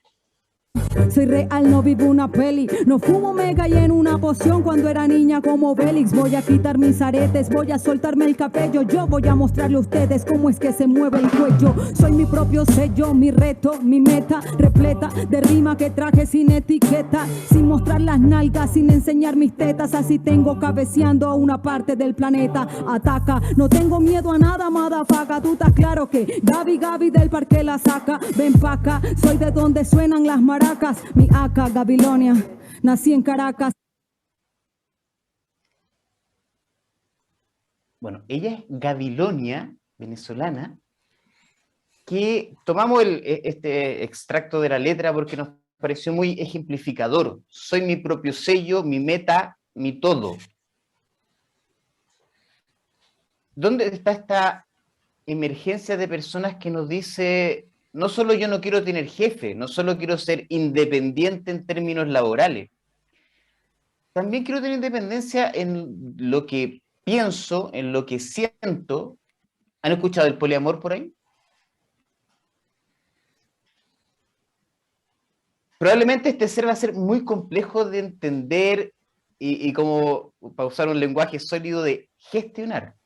Speaker 5: Soy real, no vivo una peli. No fumo mega y en una poción cuando era niña como Bélix. Voy a quitar mis aretes, voy a soltarme el cabello. Yo voy a mostrarle a ustedes cómo es que se mueve el cuello. Soy mi propio sello, mi reto, mi meta repleta de rima que traje sin etiqueta, sin mostrar las nalgas, sin enseñar mis tetas. Así tengo cabeceando a una parte del planeta. Ataca, no tengo miedo a nada, madafaga. Tú estás claro que Gaby del parque la saca. Ven pa' acá, soy de donde suenan las maracas. Mi AK, Gabilonia, nací en Caracas.
Speaker 3: Bueno, ella es Gabilonia, venezolana, que tomamos este extracto de la letra porque nos pareció muy ejemplificador. Soy mi propio sello, mi meta, mi todo. ¿Dónde está esta emergencia de personas que nos dice, no solo yo no quiero tener jefe, no solo quiero ser independiente en términos laborales, también quiero tener independencia en lo que pienso, en lo que siento? ¿Han escuchado el poliamor por ahí? Probablemente este ser va a ser muy complejo de entender y como, para usar un lenguaje sólido, de gestionar.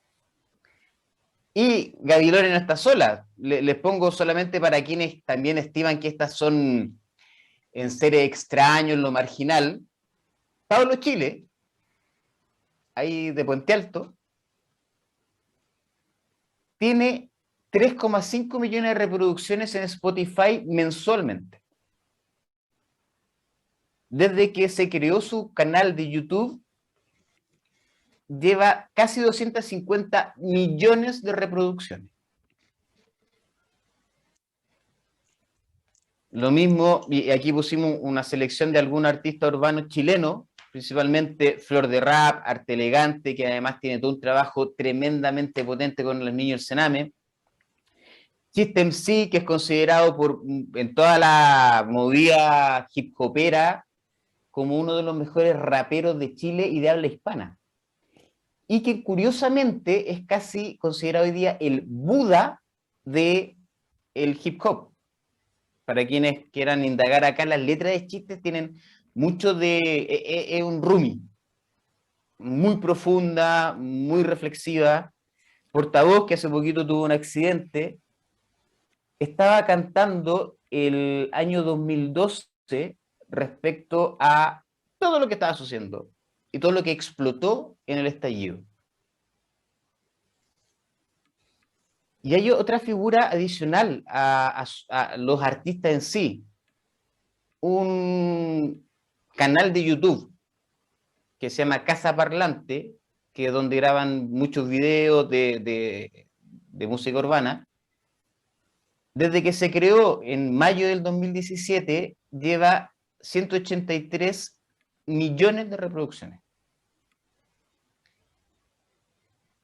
Speaker 3: Y Gabilonia no está sola. Les pongo solamente para quienes también estiman que estas son en seres extraños, en lo marginal. Pablo Chile, ahí de Puente Alto, tiene 3,5 millones de reproducciones en Spotify mensualmente. Desde que se creó su canal de YouTube, lleva casi 250 millones de reproducciones. Lo mismo, y aquí pusimos una selección de algún artista urbano chileno, principalmente Flor de Rap, Arte Elegante, que además tiene todo un trabajo tremendamente potente con los niños del Sename. Chiste MC, que es considerado en toda la movida hip hopera como uno de los mejores raperos de Chile y de habla hispana. Y que curiosamente es casi considerado hoy día el Buda del hip hop. Para quienes quieran indagar acá, las letras de chistes tienen mucho es un Rumi, muy profunda, muy reflexiva. Portavoz, que hace poquito tuvo un accidente, estaba cantando el año 2012 respecto a todo lo que estaba sucediendo y todo lo que explotó en el estallido. Y hay otra figura adicional a los artistas en sí. Un canal de YouTube que se llama Casa Parlante, que es donde graban muchos videos de música urbana. Desde que se creó en mayo del 2017, lleva 183 millones de reproducciones.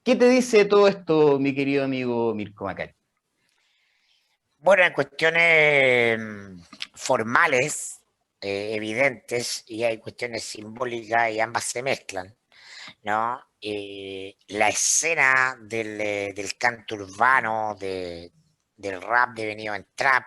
Speaker 3: ¿Qué te dice todo esto, mi querido amigo Mirko Macari?
Speaker 1: Bueno, en cuestiones formales, evidentes, y hay cuestiones simbólicas y ambas se mezclan, ¿no? La escena del canto urbano, del rap devenido en trap,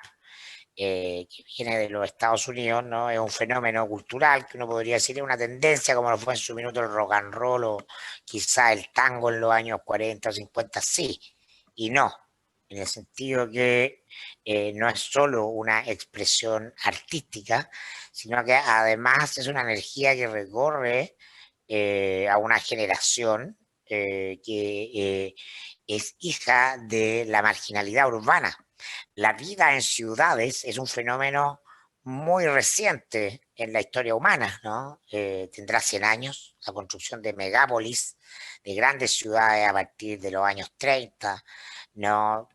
Speaker 1: que viene de los Estados Unidos, ¿no? Es un fenómeno cultural que uno podría decir es una tendencia, como lo fue en su minuto el rock and roll o quizá el tango en los años 40 o 50, sí y no, en el sentido que no es solo una expresión artística, sino que además es una energía que recorre a una generación que es hija de la marginalidad urbana. La vida en ciudades es un fenómeno muy reciente en la historia humana, ¿no? Tendrá 100 años, la construcción de megápolis, de grandes ciudades a partir de los años 30, ¿no?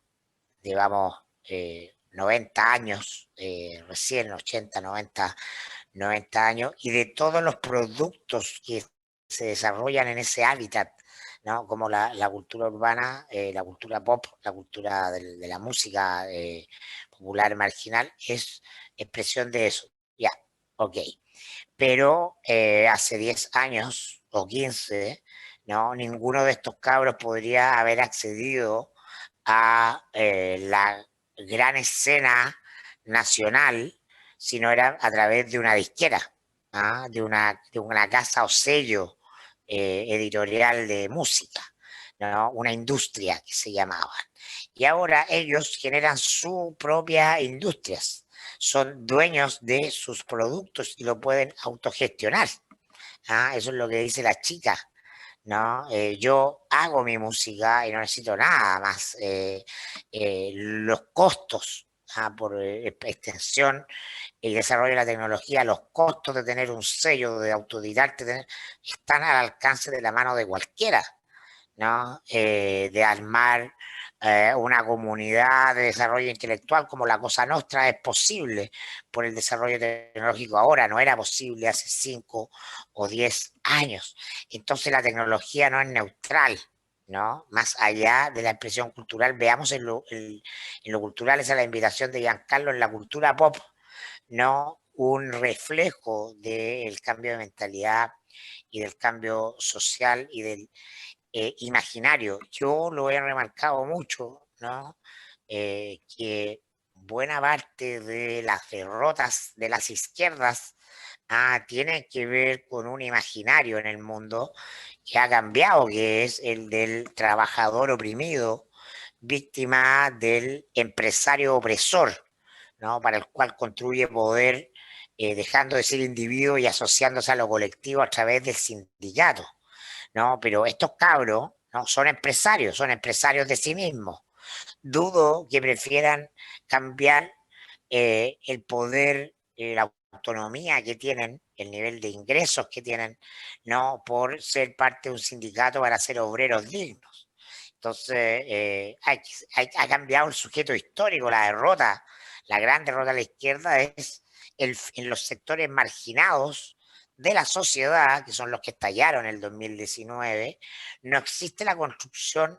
Speaker 1: Digamos, 90 años, recién 80, 90 años, y de todos los productos que se desarrollan en ese hábitat, ¿no? Como la cultura urbana, la cultura pop, la cultura de la música popular marginal, es expresión de eso. Ya, ok. Pero hace 10 años o 15, ¿no? Ninguno de estos cabros podría haber accedido a la gran escena nacional sino era a través de una disquera, ¿ah? de una casa o sello editorial de música, ¿no? Una industria que se llamaban. Y ahora ellos generan sus propias industrias, son dueños de sus productos y lo pueden autogestionar. ¿Ah? Eso es lo que dice la chica, ¿no? Yo hago mi música y no necesito nada más. Los costos, por extensión y desarrollo de la tecnología, los costos de tener un sello de autodidacta están al alcance de la mano de cualquiera, ¿no? De armar una comunidad de desarrollo intelectual como la Cosa Nostra es posible por el desarrollo tecnológico ahora, no era posible hace 5 o 10 años. Entonces la tecnología no es neutral, ¿no? Más allá de la expresión cultural, veamos en lo cultural, esa es la invitación de Giancarlo, en la cultura pop, no un reflejo del cambio de mentalidad y del cambio social y del imaginario. Yo lo he remarcado mucho, ¿no? Que buena parte de las derrotas de las izquierdas tienen que ver con un imaginario en el mundo que ha cambiado, que es el del trabajador oprimido, víctima del empresario opresor, ¿no? Para el cual construye poder, dejando de ser individuo y asociándose a lo colectivo a través del sindicato, ¿no? Pero estos cabros, ¿no? Son empresarios de sí mismos. Dudo que prefieran cambiar el poder, la autonomía que tienen, el nivel de ingresos que tienen, no por ser parte de un sindicato para ser obreros dignos. Entonces, ha cambiado el sujeto histórico, la derrota, la gran derrota de la izquierda es en los sectores marginados de la sociedad, que son los que estallaron en el 2019, no existe la construcción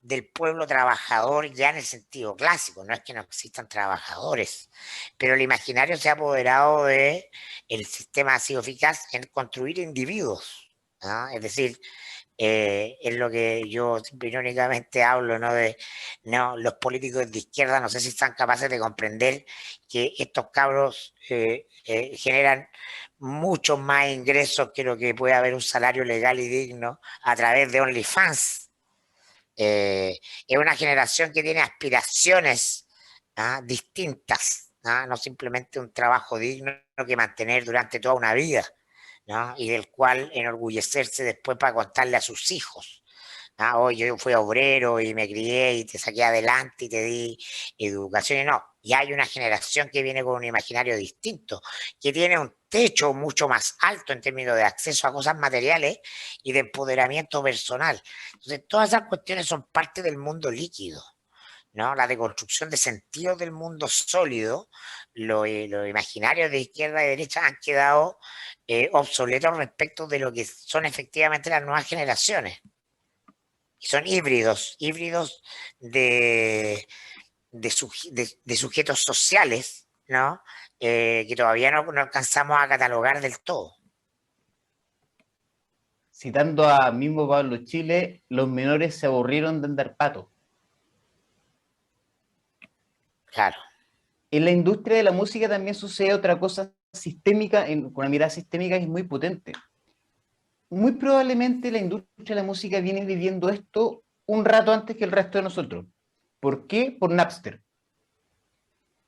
Speaker 1: del pueblo trabajador ya en el sentido clásico, no es que no existan trabajadores, pero el imaginario se ha apoderado de el sistema ha sido eficaz en construir individuos, ¿no? Es decir, es lo que yo irónicamente hablo, ¿no? No, los políticos de izquierda no sé si están capaces de comprender que estos cabros generan muchos más ingresos que lo que puede haber un salario legal y digno a través de OnlyFans. Es una generación que tiene aspiraciones distintas, no simplemente un trabajo digno que mantener durante toda una vida, ¿no? Y del cual enorgullecerse después para contarle a sus hijos. Hoy yo fui obrero y me crié y te saqué adelante y te di educación y no. Y hay una generación que viene con un imaginario distinto, que tiene un techo mucho más alto en términos de acceso a cosas materiales y de empoderamiento personal. Entonces, todas esas cuestiones son parte del mundo líquido, ¿no? La deconstrucción de sentido del mundo sólido, los imaginarios de izquierda y derecha han quedado obsoletos respecto de lo que son efectivamente las nuevas generaciones. Son híbridos de sujetos sociales, ¿no? Que todavía no alcanzamos a catalogar del todo.
Speaker 3: Citando a mismo Pablo Chile, los menores se aburrieron de andar pato.
Speaker 1: Claro.
Speaker 3: En la industria de la música también sucede otra cosa sistémica, con una mirada sistémica que es muy potente. Muy probablemente la industria de la música viene viviendo esto un rato antes que el resto de nosotros. ¿Por qué? Por Napster.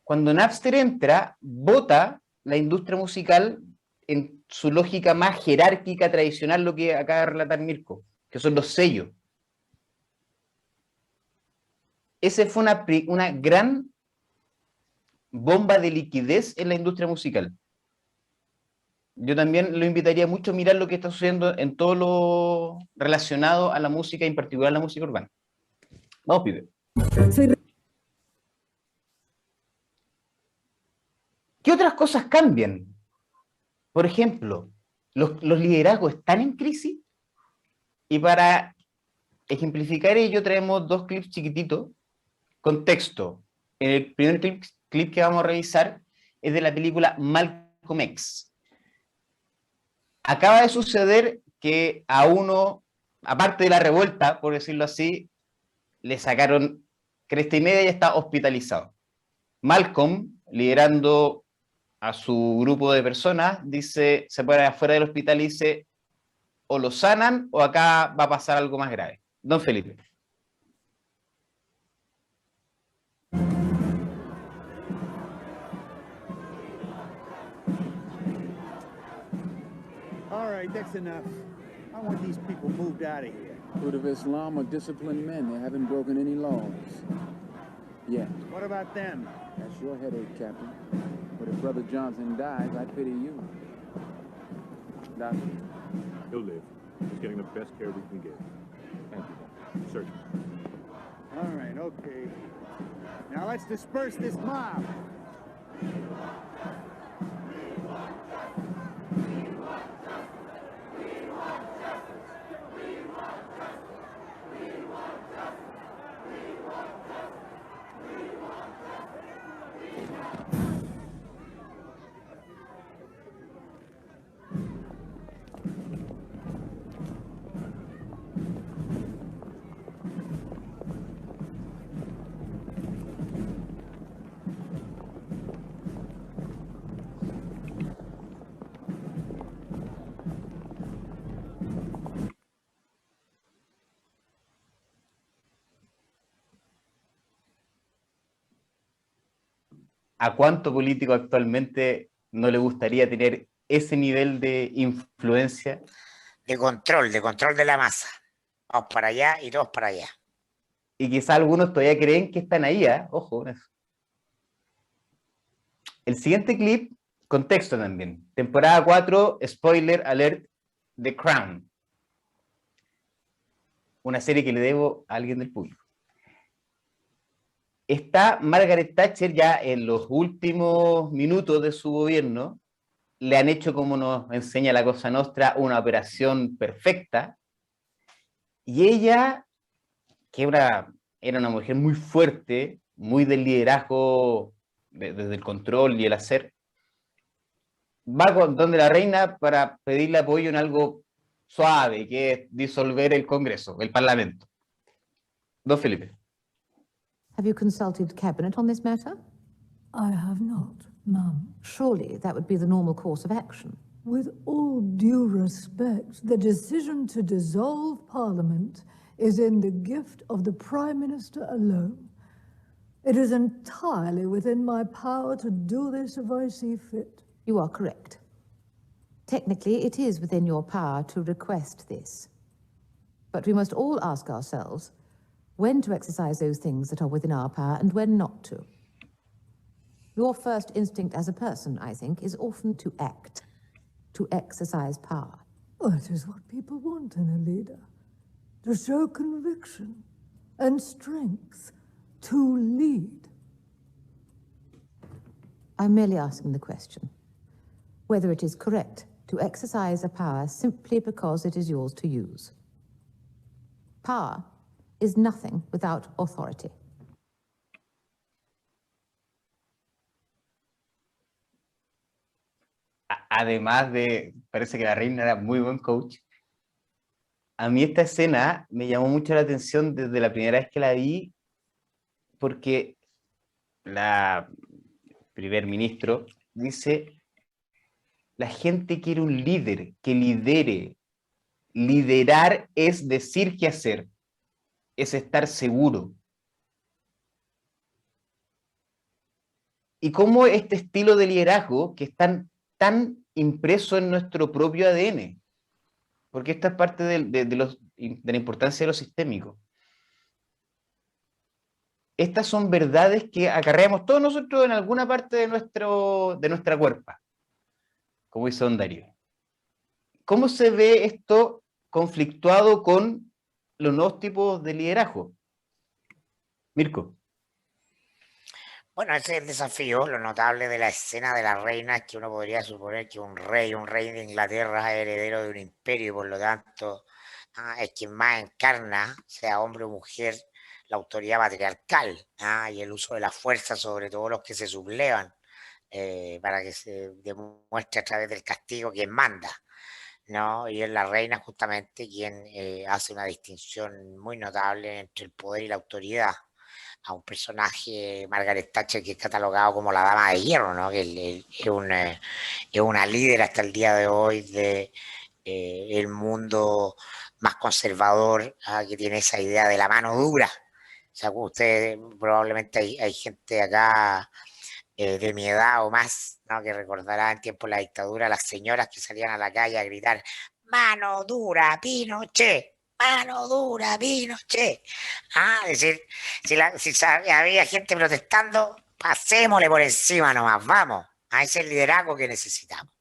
Speaker 3: Cuando Napster entra, bota la industria musical en su lógica más jerárquica, tradicional, lo que acaba de relatar Mirko, que son los sellos. Esa fue una gran bomba de liquidez en la industria musical. Yo también lo invitaría mucho a mirar lo que está sucediendo en todo lo relacionado a la música, en particular a la música urbana. Vamos, pibe. ¿Qué otras cosas cambian? Por ejemplo, los liderazgos están en crisis, y para ejemplificar ello traemos dos clips chiquititos. Contexto. El primer clip que vamos a revisar es de la película Malcolm X. Acaba de suceder que a uno, aparte de la revuelta, por decirlo así, le sacaron cresta y media y está hospitalizado. Malcolm, liderando a su grupo de personas, dice, se pone afuera del hospital y dice, o lo sanan o acá va a pasar algo más grave. Don Felipe.
Speaker 6: All right, that's enough. I want these people moved out of here.
Speaker 7: Fruit of Islam are disciplined men. They haven't broken any laws. Yet.
Speaker 6: What about them?
Speaker 7: That's your headache, Captain. But if Brother Johnson dies, I pity you. Doctor?
Speaker 8: He'll live. He's getting the best care we can give. Thank you, Doctor. Search him.
Speaker 6: All right, okay. Now let's disperse this mob.
Speaker 3: ¿A cuánto político actualmente no le gustaría tener ese nivel de influencia?
Speaker 1: De control de la masa. Vamos para allá y todos para allá.
Speaker 3: Y quizá algunos todavía creen que están ahí, ¿eh? Ojo con eso. El siguiente clip, contexto también. Temporada 4, spoiler alert, The Crown. Una serie que le debo a alguien del público. Está Margaret Thatcher ya en los últimos minutos de su gobierno. Le han hecho, como nos enseña la Cosa Nostra, una operación perfecta. Y ella, que era una mujer muy fuerte, muy del liderazgo, desde el control y el hacer, va donde la reina para pedirle apoyo en algo suave, que es disolver el Congreso, el Parlamento. Don Felipe.
Speaker 9: Have you consulted Cabinet on this matter?
Speaker 5: I have not, ma'am.
Speaker 9: Surely that would be the normal course of action.
Speaker 5: With all due respect, the decision to dissolve Parliament is in the gift of the Prime Minister alone. It is entirely within my power to do this if I see fit.
Speaker 9: You are correct. Technically, it is within your power to request this. But we must all ask ourselves when to exercise those things that are within our power and when not to. Your first instinct as a person, I think, is often to act, to exercise power.
Speaker 5: That is what people want in a leader. To show conviction and strength, to lead.
Speaker 9: I'm merely asking the question, whether it is correct to exercise a power simply because it is yours to use. Power is nothing without authority.
Speaker 3: Además de, parece que la reina era muy buen coach, a mí esta escena me llamó mucho la atención desde la primera vez que la vi, porque la primer ministro dice, la gente quiere un líder que lidere. Liderar es decir qué hacer, es estar seguro. Y cómo este estilo de liderazgo, que es tan impreso en nuestro propio ADN, porque esta es parte de la importancia de lo sistémico. Estas son verdades que acarreamos todos nosotros en alguna parte de nuestra cuerpa, como dice don Darío. ¿Cómo se ve esto conflictuado con los nuevos tipos de liderazgo? Mirko.
Speaker 1: Bueno, ese es el desafío. Lo notable de la escena de la reina es que uno podría suponer que un rey de Inglaterra es heredero de un imperio y por lo tanto es quien más encarna, sea hombre o mujer, la autoridad patriarcal y el uso de la fuerza sobre todos los que se sublevan para que se demuestre a través del castigo quién manda, ¿no? Y es la reina justamente quien hace una distinción muy notable entre el poder y la autoridad. a un personaje, Margaret Thatcher, que es catalogado como la dama de hierro, ¿no? Que es una líder hasta el día de hoy de el mundo más conservador, que tiene esa idea de la mano dura. O sea, ustedes probablemente hay gente acá de mi edad o más, ¿no? Que recordará en tiempo de la dictadura las señoras que salían a la calle a gritar mano dura, Pinochet, mano dura, Pinochet. Es decir, había gente protestando, pasémosle por encima nomás, vamos, a ese liderazgo que necesitamos.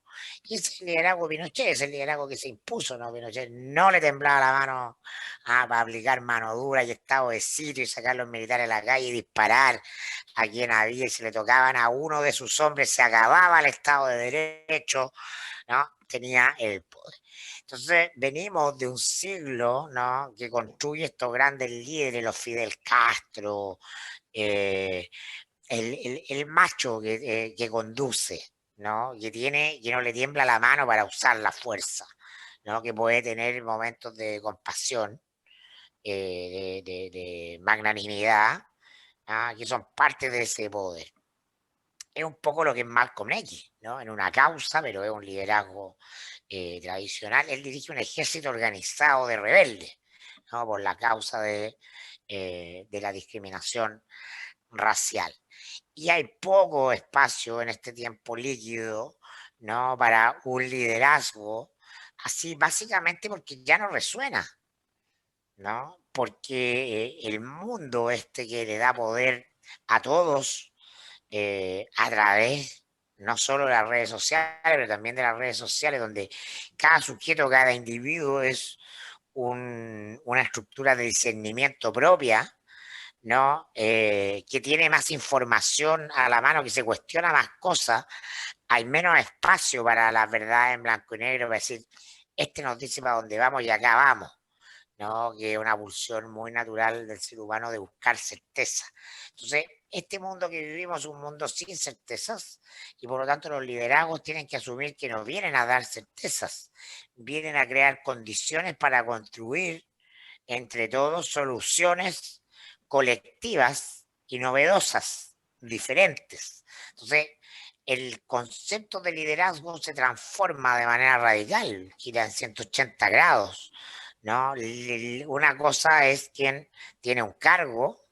Speaker 1: Y ese liderazgo Pinochet, ese liderazgo que se impuso, ¿no? Pinochet no le temblaba la mano para aplicar mano dura y estado de sitio y sacar a los militares a la calle y disparar a quien había, y si le tocaban a uno de sus hombres se acababa el Estado de Derecho, ¿no? Tenía el poder. Entonces venimos de un siglo, ¿no? Que construye estos grandes líderes, los Fidel Castro, el macho que conduce, ¿no? Que no le tiembla la mano para usar la fuerza, ¿no? Que puede tener momentos de compasión, de magnanimidad, que son parte de ese poder. Es un poco lo que es Malcolm X, ¿no? En una causa, pero es un liderazgo tradicional. Él dirige un ejército organizado de rebeldes, ¿no? Por la causa de la discriminación racial. Y hay poco espacio en este tiempo líquido, ¿no? Para un liderazgo así, básicamente porque ya no resuena, ¿no? Porque el mundo este que le da poder a todos a través no solo de las redes sociales, pero también de las redes sociales, donde cada sujeto, cada individuo es una estructura de discernimiento propia, ¿no? Que tiene más información a la mano, que se cuestiona más cosas, hay menos espacio para las verdades en blanco y negro, para decir, este nos dice para dónde vamos y acá vamos, ¿no? Que es una pulsión muy natural del ser humano de buscar certeza. Entonces, este mundo que vivimos es un mundo sin certezas y por lo tanto los liderazgos tienen que asumir que nos vienen a dar certezas, vienen a crear condiciones para construir entre todos soluciones colectivas y novedosas, diferentes. Entonces, el concepto de liderazgo se transforma de manera radical, gira en 180 grados, ¿no? Una cosa es quien tiene un cargo,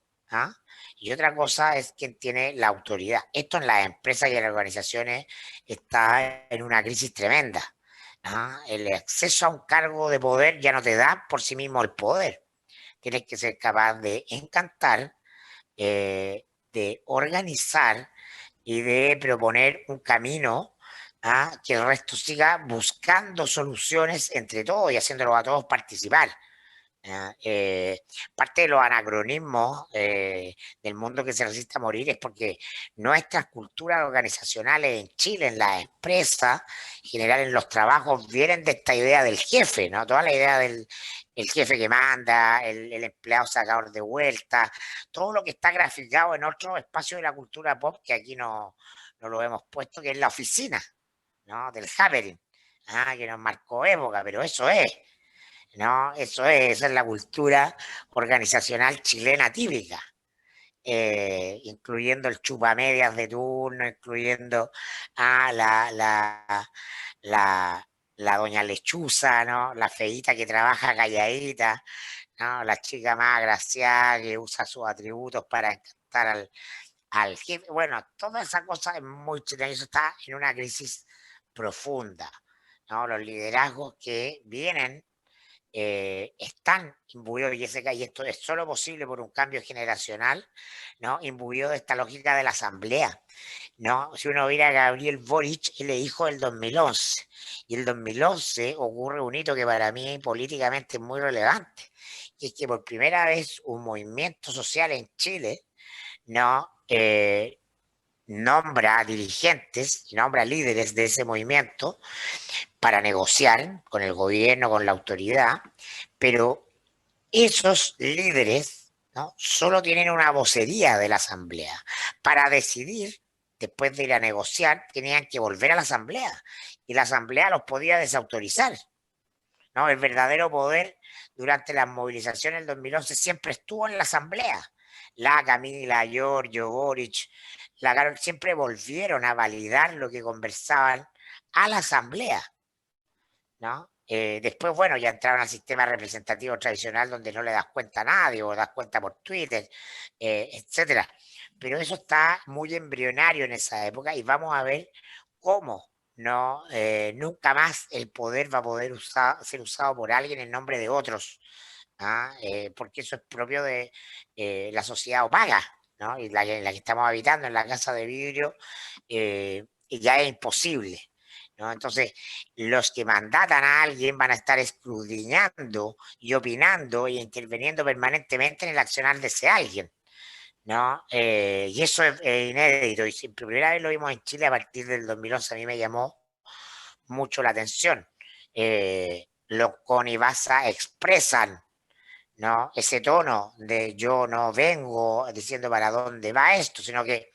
Speaker 1: y otra cosa es quien tiene la autoridad. Esto en las empresas y en las organizaciones está en una crisis tremenda. El acceso a un cargo de poder ya no te da por sí mismo el poder. Tienes que ser capaz de encantar, de organizar y de proponer un camino que el resto siga buscando soluciones entre todos y haciéndolo a todos participar. Parte de los anacronismos del mundo que se resiste a morir es porque nuestras culturas organizacionales en Chile, en las empresas, en general en los trabajos, vienen de esta idea del jefe, ¿no? Toda la idea del el jefe que manda, el empleado sacador de vuelta, todo lo que está graficado en otro espacio de la cultura pop que aquí no lo hemos puesto, que es la oficina, ¿no? Del happening, que nos marcó época, pero eso es. No, esa es la cultura organizacional chilena típica, incluyendo el chupamedias de turno, incluyendo a la doña Lechuza, ¿no? La feíta que trabaja calladita, ¿no? La chica más agraciada que usa sus atributos para encantar al jefe. Bueno, toda esa cosa es muy chilena y eso está en una crisis profunda, ¿no? Los liderazgos que vienen están imbuidos, y esto es solo posible por un cambio generacional, ¿no? Imbuido de esta lógica de la asamblea, ¿no? Si uno mira a Gabriel Boric, él es hijo del 2011, y el 2011 ocurre un hito que para mí políticamente es muy relevante, y es que por primera vez un movimiento social en Chile, ¿no? Nombra dirigentes y nombra líderes de ese movimiento para negociar con el gobierno, con la autoridad, pero esos líderes, ¿no? Solo tienen una vocería de la asamblea. Para decidir, después de ir a negociar, tenían que volver a la asamblea y la asamblea los podía desautorizar, ¿no? El verdadero poder durante las movilizaciones del 2011 siempre estuvo en la asamblea. la Camila, Giorgio, Boric, la Carol, siempre volvieron a validar lo que conversaban a la asamblea, ¿no? Después, bueno, ya entraron al sistema representativo tradicional donde no le das cuenta a nadie o das cuenta por Twitter, etcétera. Pero eso está muy embrionario en esa época y vamos a ver cómo no nunca más el poder va a poder ser usado por alguien en nombre de otros, porque eso es propio de la sociedad opaca, ¿no? Y en la que estamos habitando, en la casa de vidrio, y ya es imposible, ¿no? Entonces, los que mandatan a alguien van a estar escudriñando y opinando y interviniendo permanentemente en el accionar de ese alguien, ¿no? Y eso es inédito. Y si por primera vez lo vimos en Chile a partir del 2011, a mí me llamó mucho la atención. Los Conibasa expresan, ¿no? Ese tono de yo no vengo diciendo para dónde va esto, sino que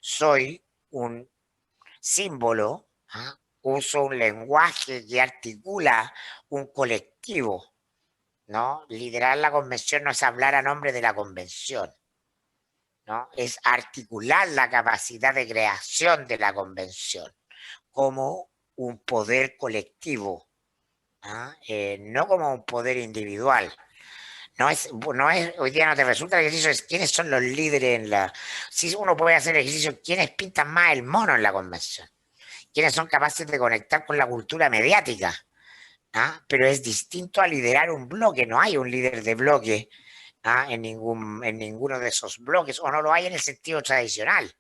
Speaker 1: soy un símbolo, uso un lenguaje que articula un colectivo, ¿no? Liderar la convención no es hablar a nombre de la convención, ¿no? Es articular la capacidad de creación de la convención como un poder colectivo, no como un poder individual. No es, hoy día no te resulta el ejercicio, es quiénes son los líderes en la... Si uno puede hacer el ejercicio, quiénes pintan más el mono en la convención, quiénes son capaces de conectar con la cultura mediática, pero es distinto a liderar un bloque, no hay un líder de bloque en ninguno de esos bloques, o no lo hay en el sentido tradicional.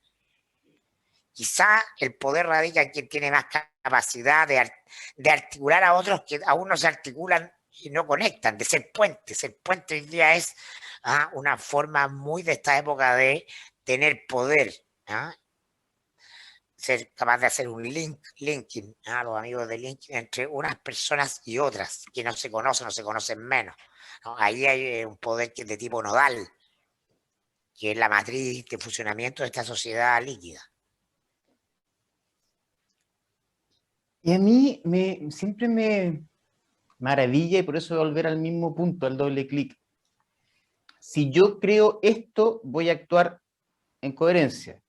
Speaker 1: Quizá el poder radica en quien tiene más capacidad de articular a otros que aún no se articulan y no conectan, de ser puentes. El puente hoy día es una forma muy de esta época de tener poder, ser capaz de hacer un linking, los amigos de linking entre unas personas y otras que no se conocen menos, ¿no? Ahí hay un poder que es de tipo nodal, que es la matriz de funcionamiento de esta sociedad líquida.
Speaker 3: Y a mí siempre me maravilla, y por eso voy a volver al mismo punto, al doble clic. Si yo creo esto, voy a actuar en coherencia.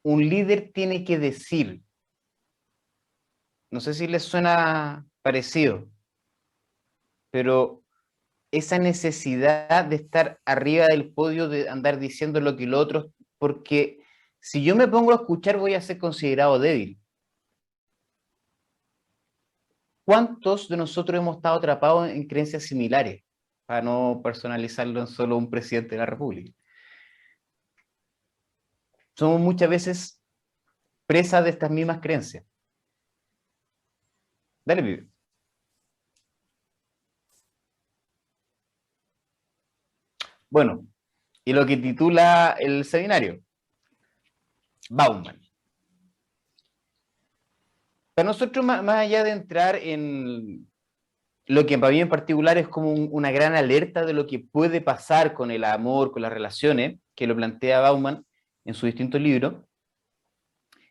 Speaker 3: Un líder tiene que decir, no sé si les suena parecido, pero esa necesidad de estar arriba del podio, de andar diciendo lo que los otros, porque si yo me pongo a escuchar voy a ser considerado débil. ¿Cuántos de nosotros hemos estado atrapados en creencias similares? Para no personalizarlo en solo un presidente de la República. Somos muchas veces presas de estas mismas creencias. Dale, Vivi. Bueno, y lo que titula el seminario, Bauman. Para nosotros, más allá de entrar en lo que para mí en particular es como una gran alerta de lo que puede pasar con el amor, con las relaciones, que lo plantea Bauman en sus distintos libros,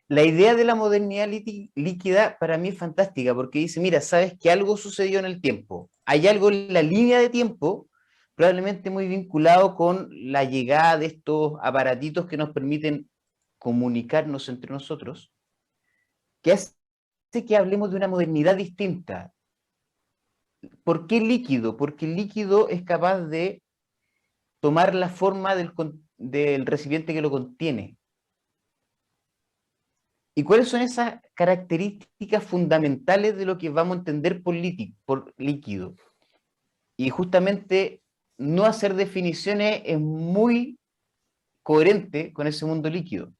Speaker 3: la idea de la modernidad líquida para mí es fantástica, porque dice, mira, sabes que algo sucedió en el tiempo, hay algo en la línea de tiempo, probablemente muy vinculado con la llegada de estos aparatitos que nos permiten comunicarnos entre nosotros, que hace que hablemos de una modernidad distinta. ¿Por qué líquido? Porque el líquido es capaz de tomar la forma del recipiente que lo contiene. ¿Y cuáles son esas características fundamentales de lo que vamos a entender por líquido? Y justamente no hacer definiciones es muy coherente con ese mundo líquido.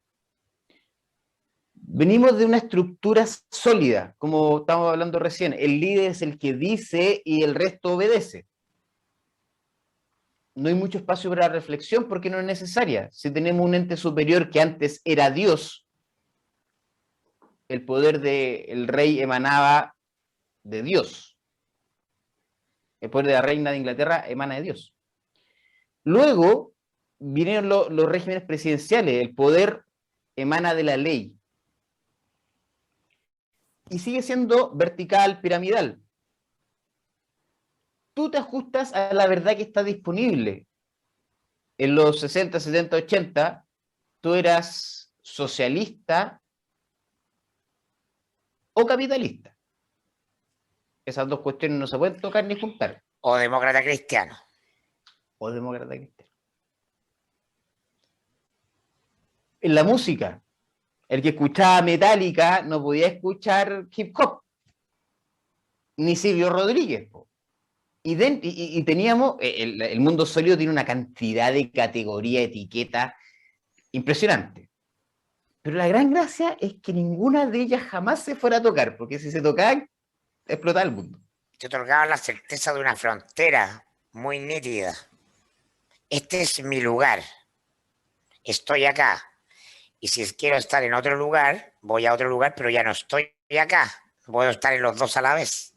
Speaker 3: Venimos de una estructura sólida, como estábamos hablando recién. El líder es el que dice y el resto obedece. No hay mucho espacio para reflexión porque no es necesaria. Si tenemos un ente superior que antes era Dios, el poder del rey emanaba de Dios. El poder de la reina de Inglaterra emana de Dios. Luego vinieron los regímenes presidenciales. El poder emana de la ley. Y sigue siendo vertical, piramidal. Tú te ajustas a la verdad que está disponible. en los 60, 70, 80, tú eras socialista o capitalista. Esas dos cuestiones no se pueden tocar ni juntar.
Speaker 1: O demócrata cristiano.
Speaker 3: O demócrata cristiano. En la música, el que escuchaba Metallica no podía escuchar hip hop, ni Silvio Rodríguez. Y teníamos, el mundo sólido tiene una cantidad de categorías, etiquetas impresionante. Pero la gran gracia es que ninguna de ellas jamás se fuera a tocar, porque si se tocaban, explotaba el mundo.
Speaker 1: Te otorgaba la certeza de una frontera muy nítida. Este es mi lugar. Estoy acá. Y si quiero estar en otro lugar, voy a otro lugar, pero ya no estoy acá. Puedo estar en los dos a la vez.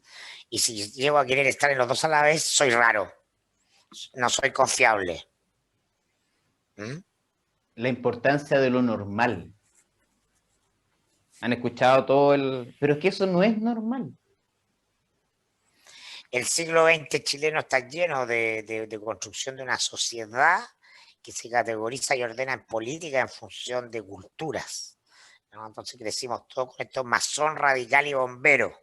Speaker 1: Y si llego a querer estar en los dos a la vez, soy raro. No soy confiable. ¿Mm?
Speaker 3: La importancia de lo normal. Han escuchado todo el... Pero es que eso no es normal.
Speaker 1: El siglo XX chileno está lleno de construcción de una sociedad que se categoriza y ordena en política en función de culturas, ¿no? Entonces crecimos todos con esto masón, radical y bombero,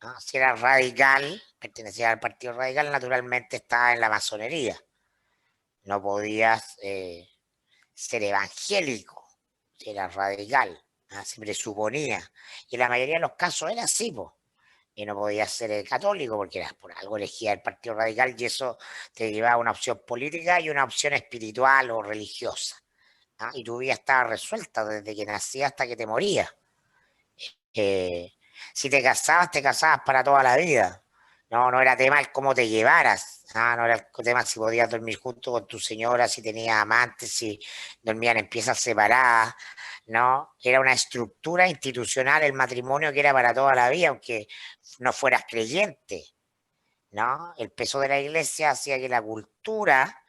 Speaker 1: ¿no? Si eras radical, pertenecías al Partido Radical, naturalmente estabas en la masonería. No podías ser evangélico si eras radical, ¿no? Se presuponía. Y en la mayoría de los casos era así, po. Y no podías ser católico porque eras por algo elegía el Partido Radical y eso te llevaba a una opción política y una opción espiritual o religiosa, ¿no? Y tu vida estaba resuelta desde que nacías hasta que te morías. Si te casabas para toda la vida. No era tema el cómo te llevaras, ¿no? No era el tema si podías dormir junto con tu señora, si tenías amantes, si dormían en piezas separadas, ¿no? Era una estructura institucional el matrimonio que era para toda la vida, aunque no fueras creyente, ¿no? El peso de la iglesia hacía que la cultura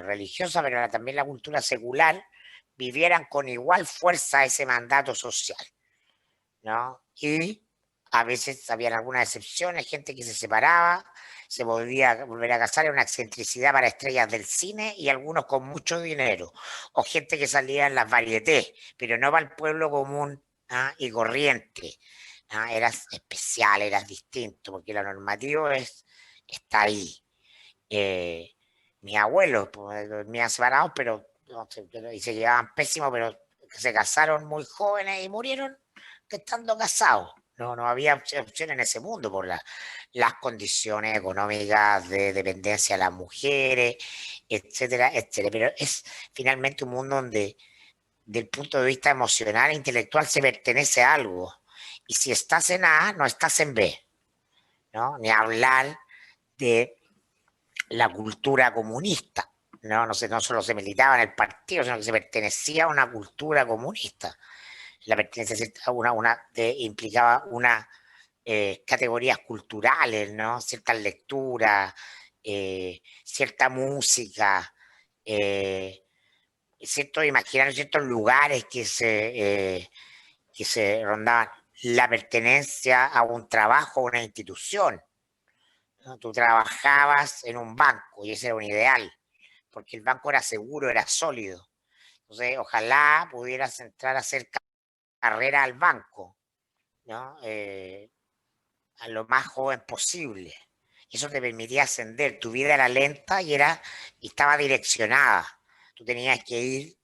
Speaker 1: religiosa, pero también la cultura secular, vivieran con igual fuerza ese mandato social, ¿no? Y a veces habían algunas excepciones, gente que se separaba, se volvía a volver a casar, era una excentricidad para estrellas del cine y algunos con mucho dinero, o gente que salía en las varietés, pero no para el pueblo común, ¿ah? Y corriente. ¿Ah? Eras especial, eras distinto, porque lo normativo está ahí. Mis abuelos pues, dormían separados, pero y se llevaban pésimo, pero se casaron muy jóvenes y murieron estando casados. No había opción en ese mundo por las condiciones económicas de dependencia de las mujeres, etcétera, etcétera. Pero es finalmente un mundo donde, del punto de vista emocional e intelectual, se pertenece a algo. Y si estás en A, no estás en B, ¿no? Ni hablar de la cultura comunista, ¿no? No solo se militaba en el partido, sino que se pertenecía a una cultura comunista. La pertenencia implicaba unas categorías culturales, ¿no? Ciertas lecturas, cierta música, ciertos imaginarios, ciertos lugares que se rondaban. La pertenencia a un trabajo, a una institución, ¿no? Tú trabajabas en un banco y ese era un ideal, porque el banco era seguro, era sólido. Entonces, ojalá pudieras entrar a hacer carrera al banco, ¿no? A lo más joven posible. Eso te permitía ascender. Tu vida era lenta y estaba direccionada. Tú tenías que ir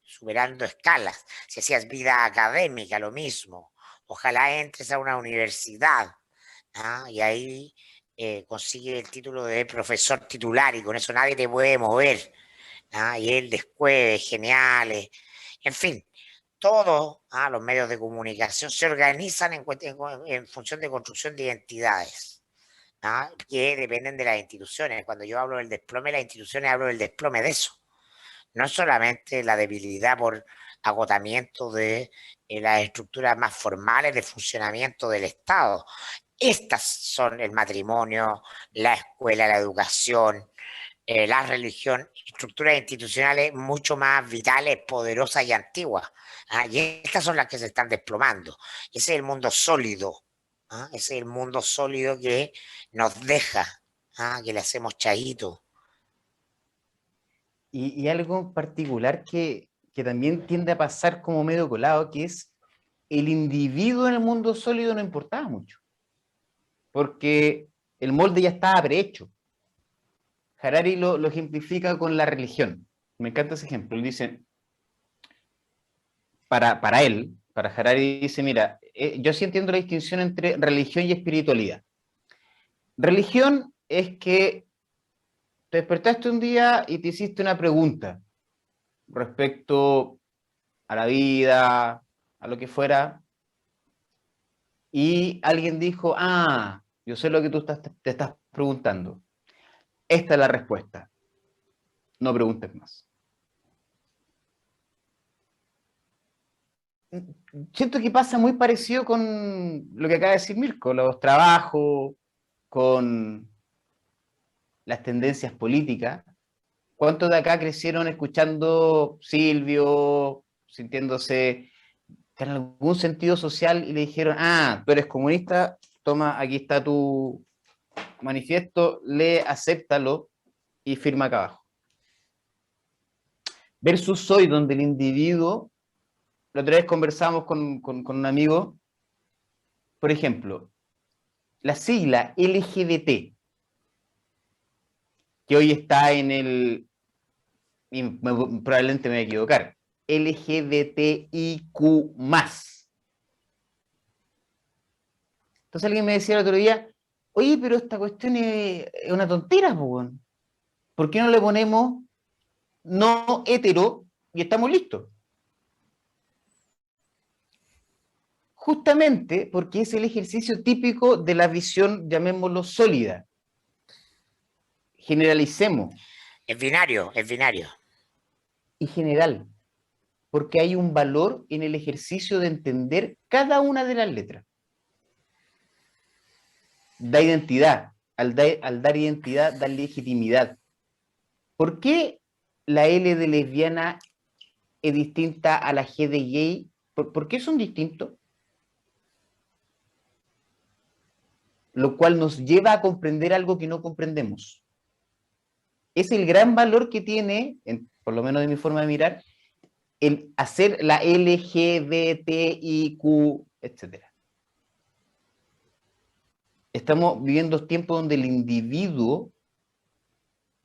Speaker 1: superando escalas. Si hacías vida académica, lo mismo. Ojalá entres a una universidad, ¿no? Y ahí consigues el título de profesor titular y con eso nadie te puede mover, ¿no? Y el después, geniales, en fin. Todos los medios de comunicación se organizan en función de construcción de identidades, ¿no? Que dependen de las instituciones. Cuando yo hablo del desplome de las instituciones, hablo del desplome de eso. No es solamente la debilidad por agotamiento de las estructuras más formales de funcionamiento del Estado. Estas son el matrimonio, la escuela, la educación, la religión, estructuras institucionales mucho más vitales, poderosas y antiguas. Y estas son las que se están desplomando. Ese es el mundo sólido. Ese es el mundo sólido que nos deja que le hacemos chaíto.
Speaker 3: Y algo en particular que también tiende a pasar como medio colado, que es el individuo en el mundo sólido no importaba mucho, porque el molde ya estaba prehecho. Harari lo ejemplifica con la religión. Me encanta ese ejemplo. Él dice, para Harari dice, mira, yo sí entiendo la distinción entre religión y espiritualidad. Religión es que te despertaste un día y te hiciste una pregunta respecto a la vida, a lo que fuera, y alguien dijo, yo sé lo que tú te estás preguntando. Esta es la respuesta. No preguntes más. Siento que pasa muy parecido con lo que acaba de decir Mirko, los trabajos, con las tendencias políticas. ¿Cuántos de acá crecieron escuchando Silvio, sintiéndose en algún sentido social y le dijeron, tú eres comunista, toma, aquí está tu manifiesto, lee, acéptalo y firma acá abajo? Versus hoy, donde el individuo, la otra vez conversamos con un amigo, por ejemplo, la sigla LGBT, que hoy está en el, probablemente me voy a equivocar, LGBTIQ+. Entonces alguien me decía el otro día, oye, pero esta cuestión es una tontera, po. ¿Por qué no le ponemos no hetero y estamos listos? Justamente porque es el ejercicio típico de la visión, llamémoslo, sólida. Generalicemos.
Speaker 1: Es binario, es binario.
Speaker 3: Y general, porque hay un valor en el ejercicio de entender cada una de las letras. Da identidad. Al dar identidad, da legitimidad. ¿Por qué la L de lesbiana es distinta a la G de gay? ¿Por qué son distintos? Lo cual nos lleva a comprender algo que no comprendemos. Es el gran valor que tiene, por lo menos de mi forma de mirar, el hacer la LGBTIQ, etc. Estamos viviendo tiempos donde el individuo,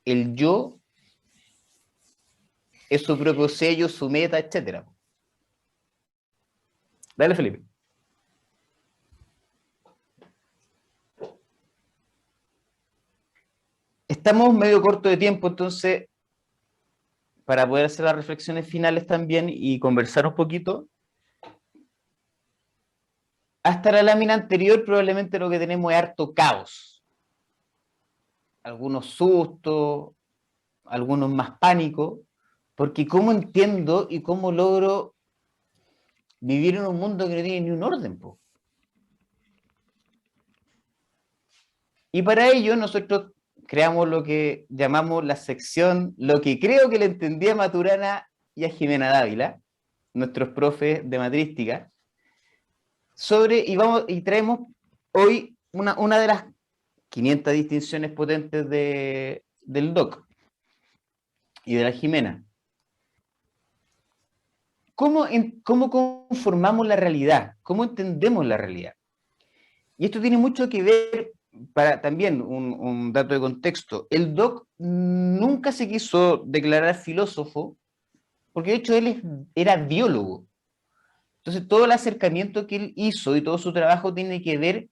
Speaker 3: el yo, es su propio sello, su meta, etc. Dale, Felipe. Estamos medio corto de tiempo, entonces, para poder hacer las reflexiones finales también y conversar un poquito, hasta la lámina anterior probablemente lo que tenemos es harto caos. Algunos sustos, algunos más pánico, porque ¿cómo entiendo y cómo logro vivir en un mundo que no tiene ni un orden, po? Y para ello nosotros creamos lo que llamamos la sección, lo que creo que le entendí a Maturana y a Jimena Dávila, nuestros profes de matrística, y traemos hoy una de las 500 distinciones potentes del DOC y de la Jimena. ¿Cómo conformamos la realidad? ¿Cómo entendemos la realidad? Y esto tiene mucho que ver, para también un dato de contexto. El DOC nunca se quiso declarar filósofo, porque de hecho él era biólogo. Entonces todo el acercamiento que él hizo y todo su trabajo tiene que ver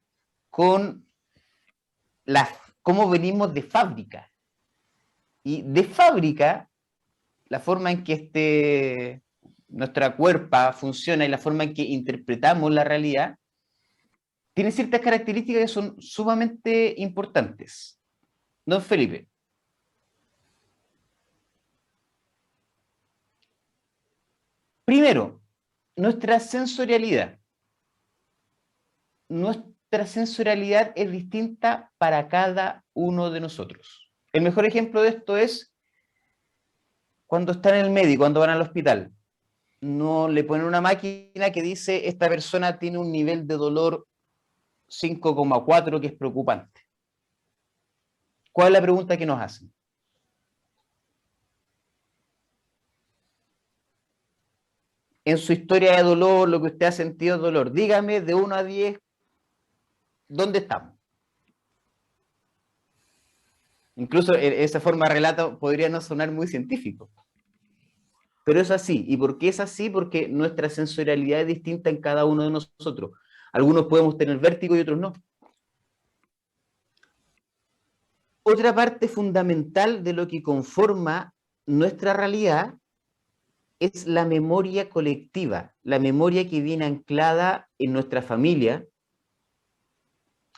Speaker 3: con cómo venimos de fábrica. Y de fábrica, la forma en que nuestra cuerpa funciona y la forma en que interpretamos la realidad, tiene ciertas características que son sumamente importantes. Don Felipe. Primero, nuestra sensorialidad. Nuestra sensorialidad es distinta para cada uno de nosotros. El mejor ejemplo de esto es cuando están en el médico, cuando van al hospital. No le ponen una máquina que dice esta persona tiene un nivel de dolor 5,4 que es preocupante. ¿Cuál es la pregunta que nos hacen? En su historia de dolor, lo que usted ha sentido dolor, dígame de 1 a 10, ¿dónde estamos? Incluso esa forma de relato podría no sonar muy científico. Pero es así. ¿Y por qué es así? Porque nuestra sensorialidad es distinta en cada uno de nosotros. Algunos podemos tener vértigo y otros no. Otra parte fundamental de lo que conforma nuestra realidad es la memoria colectiva, la memoria que viene anclada en nuestra familia,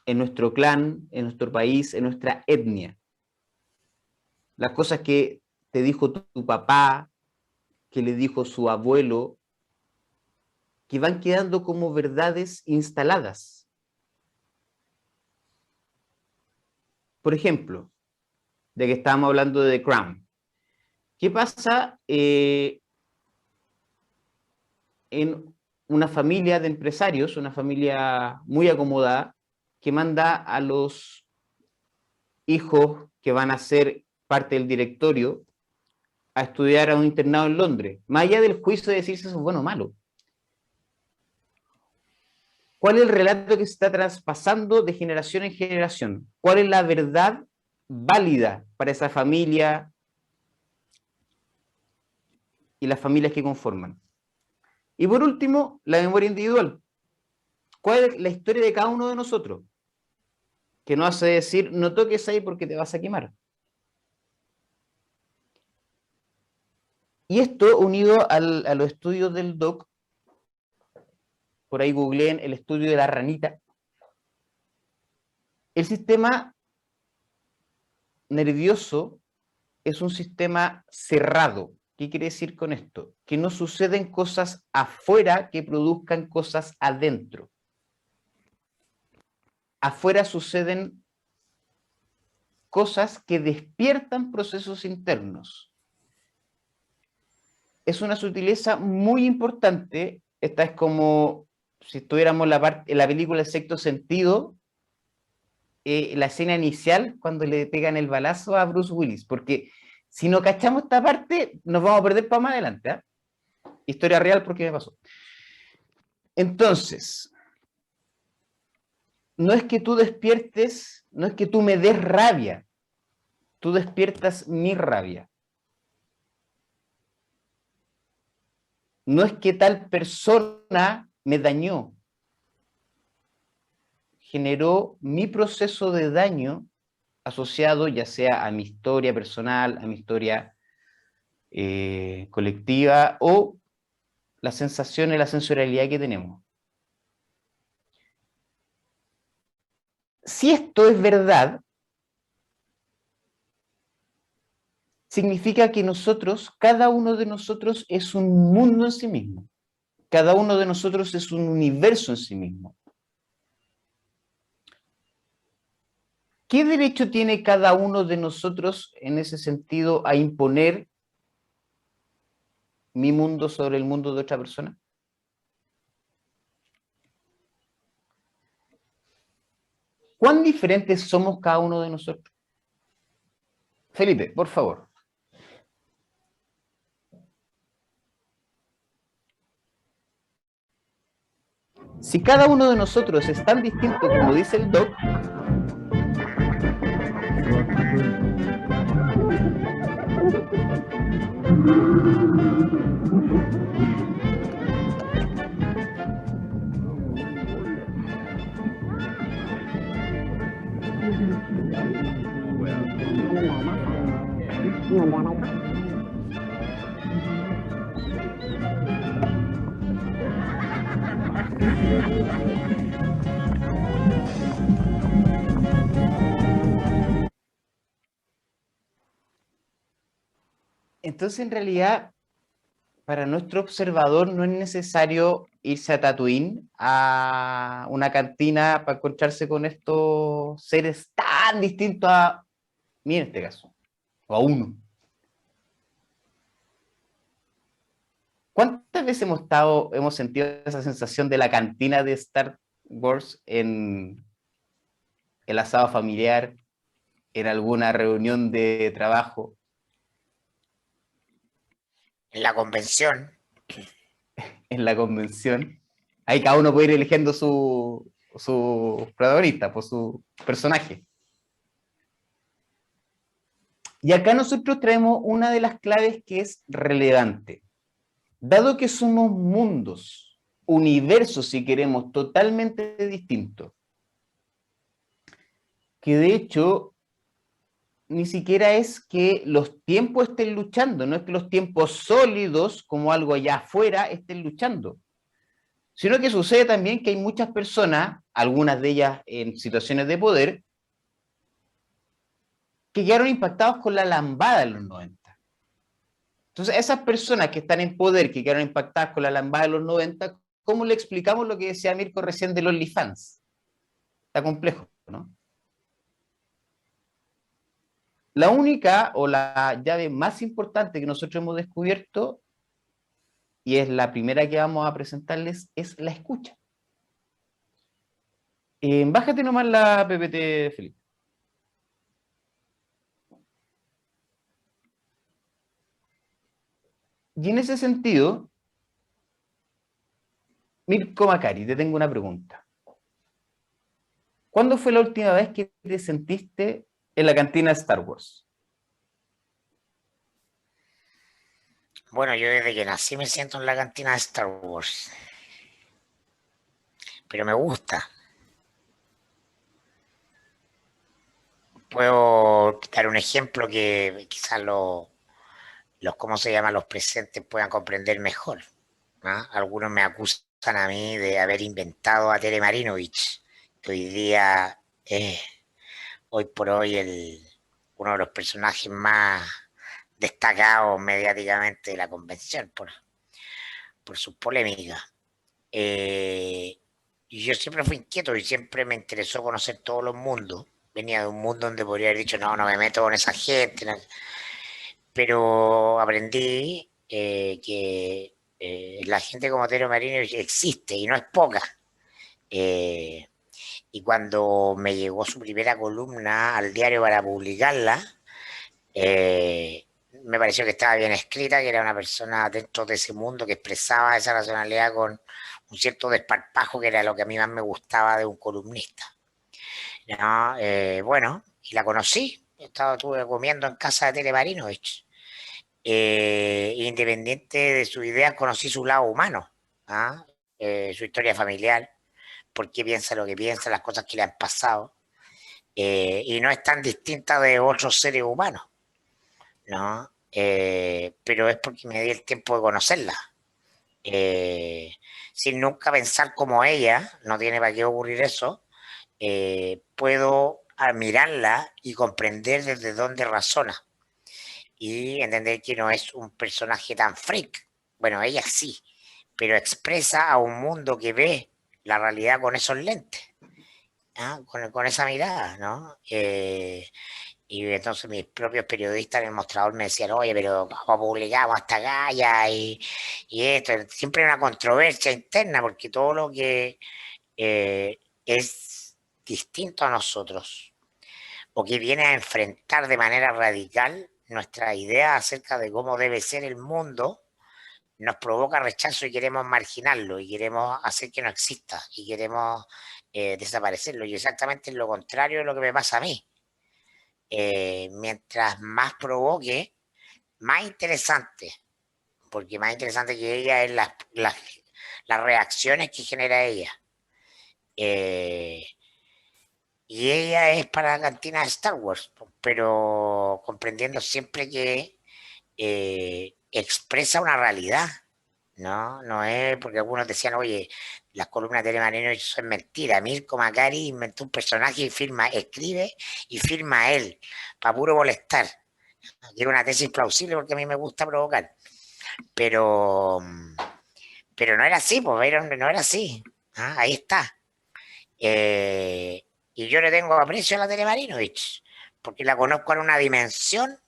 Speaker 3: en nuestro clan, en nuestro país, en nuestra etnia. Las cosas que te dijo tu papá, que le dijo su abuelo, que van quedando como verdades instaladas. Por ejemplo, de que estábamos hablando de The Crown. ¿Qué pasa en una familia de empresarios, una familia muy acomodada, que manda a los hijos que van a ser parte del directorio a estudiar a un internado en Londres? Más allá del juicio de decir si eso es bueno o malo. ¿Cuál es el relato que se está traspasando de generación en generación? ¿Cuál es la verdad válida para esa familia y las familias que conforman? Y por último, la memoria individual. ¿Cuál es la historia de cada uno de nosotros? Que nos hace decir, no toques ahí porque te vas a quemar. Y esto unido a los estudios del doc, por ahí googleen el estudio de la ranita, el sistema nervioso es un sistema cerrado. ¿Qué quiere decir con esto? Que no suceden cosas afuera que produzcan cosas adentro. Afuera suceden cosas que despiertan procesos internos. Es una sutileza muy importante. Esta es como si estuviéramos en la película El Sexto Sentido, la escena inicial cuando le pegan el balazo a Bruce Willis, porque si no cachamos esta parte, nos vamos a perder para más adelante, ¿eh? Historia real porque me pasó. Entonces, no es que tú despiertes, no es que tú me des rabia, tú despiertas mi rabia. No es que tal persona me dañó, generó mi proceso de daño asociado ya sea a mi historia personal, a mi historia colectiva o la sensación y la sensorialidad que tenemos. Si esto es verdad, significa que nosotros, cada uno de nosotros es un mundo en sí mismo. Cada uno de nosotros es un universo en sí mismo. ¿Qué derecho tiene cada uno de nosotros en ese sentido a imponer mi mundo sobre el mundo de otra persona? ¿Cuán diferentes somos cada uno de nosotros? Felipe, por favor. Si cada uno de nosotros es tan distinto como dice el doc, entonces en realidad para nuestro observador no es necesario irse a Tatooine, a una cantina para encontrarse con estos seres tan distintos a mí en este caso, o a uno. ¿Cuántas veces hemos sentido esa sensación de la cantina de Star Wars en el asado familiar, en alguna reunión de trabajo,
Speaker 1: En la convención.
Speaker 3: en la convención. Ahí cada uno puede ir eligiendo su protagonista, por su personaje. Y acá nosotros traemos una de las claves que es relevante. Dado que somos mundos, universos, si queremos, totalmente distintos, que de hecho ni siquiera es que los tiempos estén luchando, no es que los tiempos sólidos, como algo allá afuera, estén luchando, sino que sucede también que hay muchas personas, algunas de ellas en situaciones de poder, que quedaron impactados con la lambada en los 90. Entonces, esas personas que están en poder, que quedaron impactadas con la lambada de los 90, ¿cómo le explicamos lo que decía Mirko recién del OnlyFans? Está complejo, ¿no? La única o la llave más importante que nosotros hemos descubierto, y es la primera que vamos a presentarles, es la escucha. Bájate nomás la PPT, Felipe. Y en ese sentido, Mirko Macari, te tengo una pregunta. ¿Cuándo fue la última vez que te sentiste en la cantina de Star Wars?
Speaker 1: Bueno, yo desde que nací me siento en la cantina de Star Wars. Pero me gusta. Puedo dar un ejemplo que quizás ¿cómo se llama? Los presentes puedan comprender mejor, ¿no? Algunos me acusan a mí de haber inventado a Tere Marinovich, que hoy día es, hoy por hoy, uno de los personajes más destacados mediáticamente de la convención por sus polémicas. Y yo siempre fui inquieto y siempre me interesó conocer todos los mundos. Venía de un mundo donde podría haber dicho, no me meto con esa gente, no. Pero aprendí que la gente como Tere Marinovich existe y no es poca. Y cuando me llegó su primera columna al diario para publicarla, me pareció que estaba bien escrita, que era una persona dentro de ese mundo que expresaba esa racionalidad con un cierto desparpajo, que era lo que a mí más me gustaba de un columnista. ¿No? Bueno, y la conocí, estuve comiendo en casa de Tere Marinovich. Independiente de sus ideas, conocí su lado humano, ¿ah? Su historia familiar, por qué piensa lo que piensa, las cosas que le han pasado, y no es tan distinta de otros seres humanos, ¿no? Pero es porque me di el tiempo de conocerla, sin nunca pensar como ella, no tiene para qué ocurrir eso. Puedo admirarla y comprender desde dónde razona y entender que no es un personaje tan freak. Bueno, ella sí, pero expresa a un mundo que ve la realidad con esos lentes, ¿ah? Con esa mirada, ¿no? Y entonces mis propios periodistas en el mostrador me decían, oye, pero ¿cómo publicamos esta galla? Y esto, siempre hay una controversia interna, porque todo lo que es distinto a nosotros o que viene a enfrentar de manera radical nuestra idea acerca de cómo debe ser el mundo, nos provoca rechazo y queremos marginarlo y queremos hacer que no exista y queremos desaparecerlo. Y exactamente lo contrario de lo que me pasa a mí. Mientras más provoque, más interesante, porque más interesante que ella es las reacciones que genera ella. Y ella es para la cantina de Star Wars, pero comprendiendo siempre que expresa una realidad, ¿no? No es porque algunos decían, oye, las columnas de Tere Marinovich son mentiras. Mirko Macari inventó un personaje y escribe y firma él, para puro molestar. Quiero una tesis plausible porque a mí me gusta provocar. Pero no era así, pues, no era así. ¿Ah? Ahí está. Y yo le tengo aprecio a la Tere Marinovich, porque la conozco en una dimensión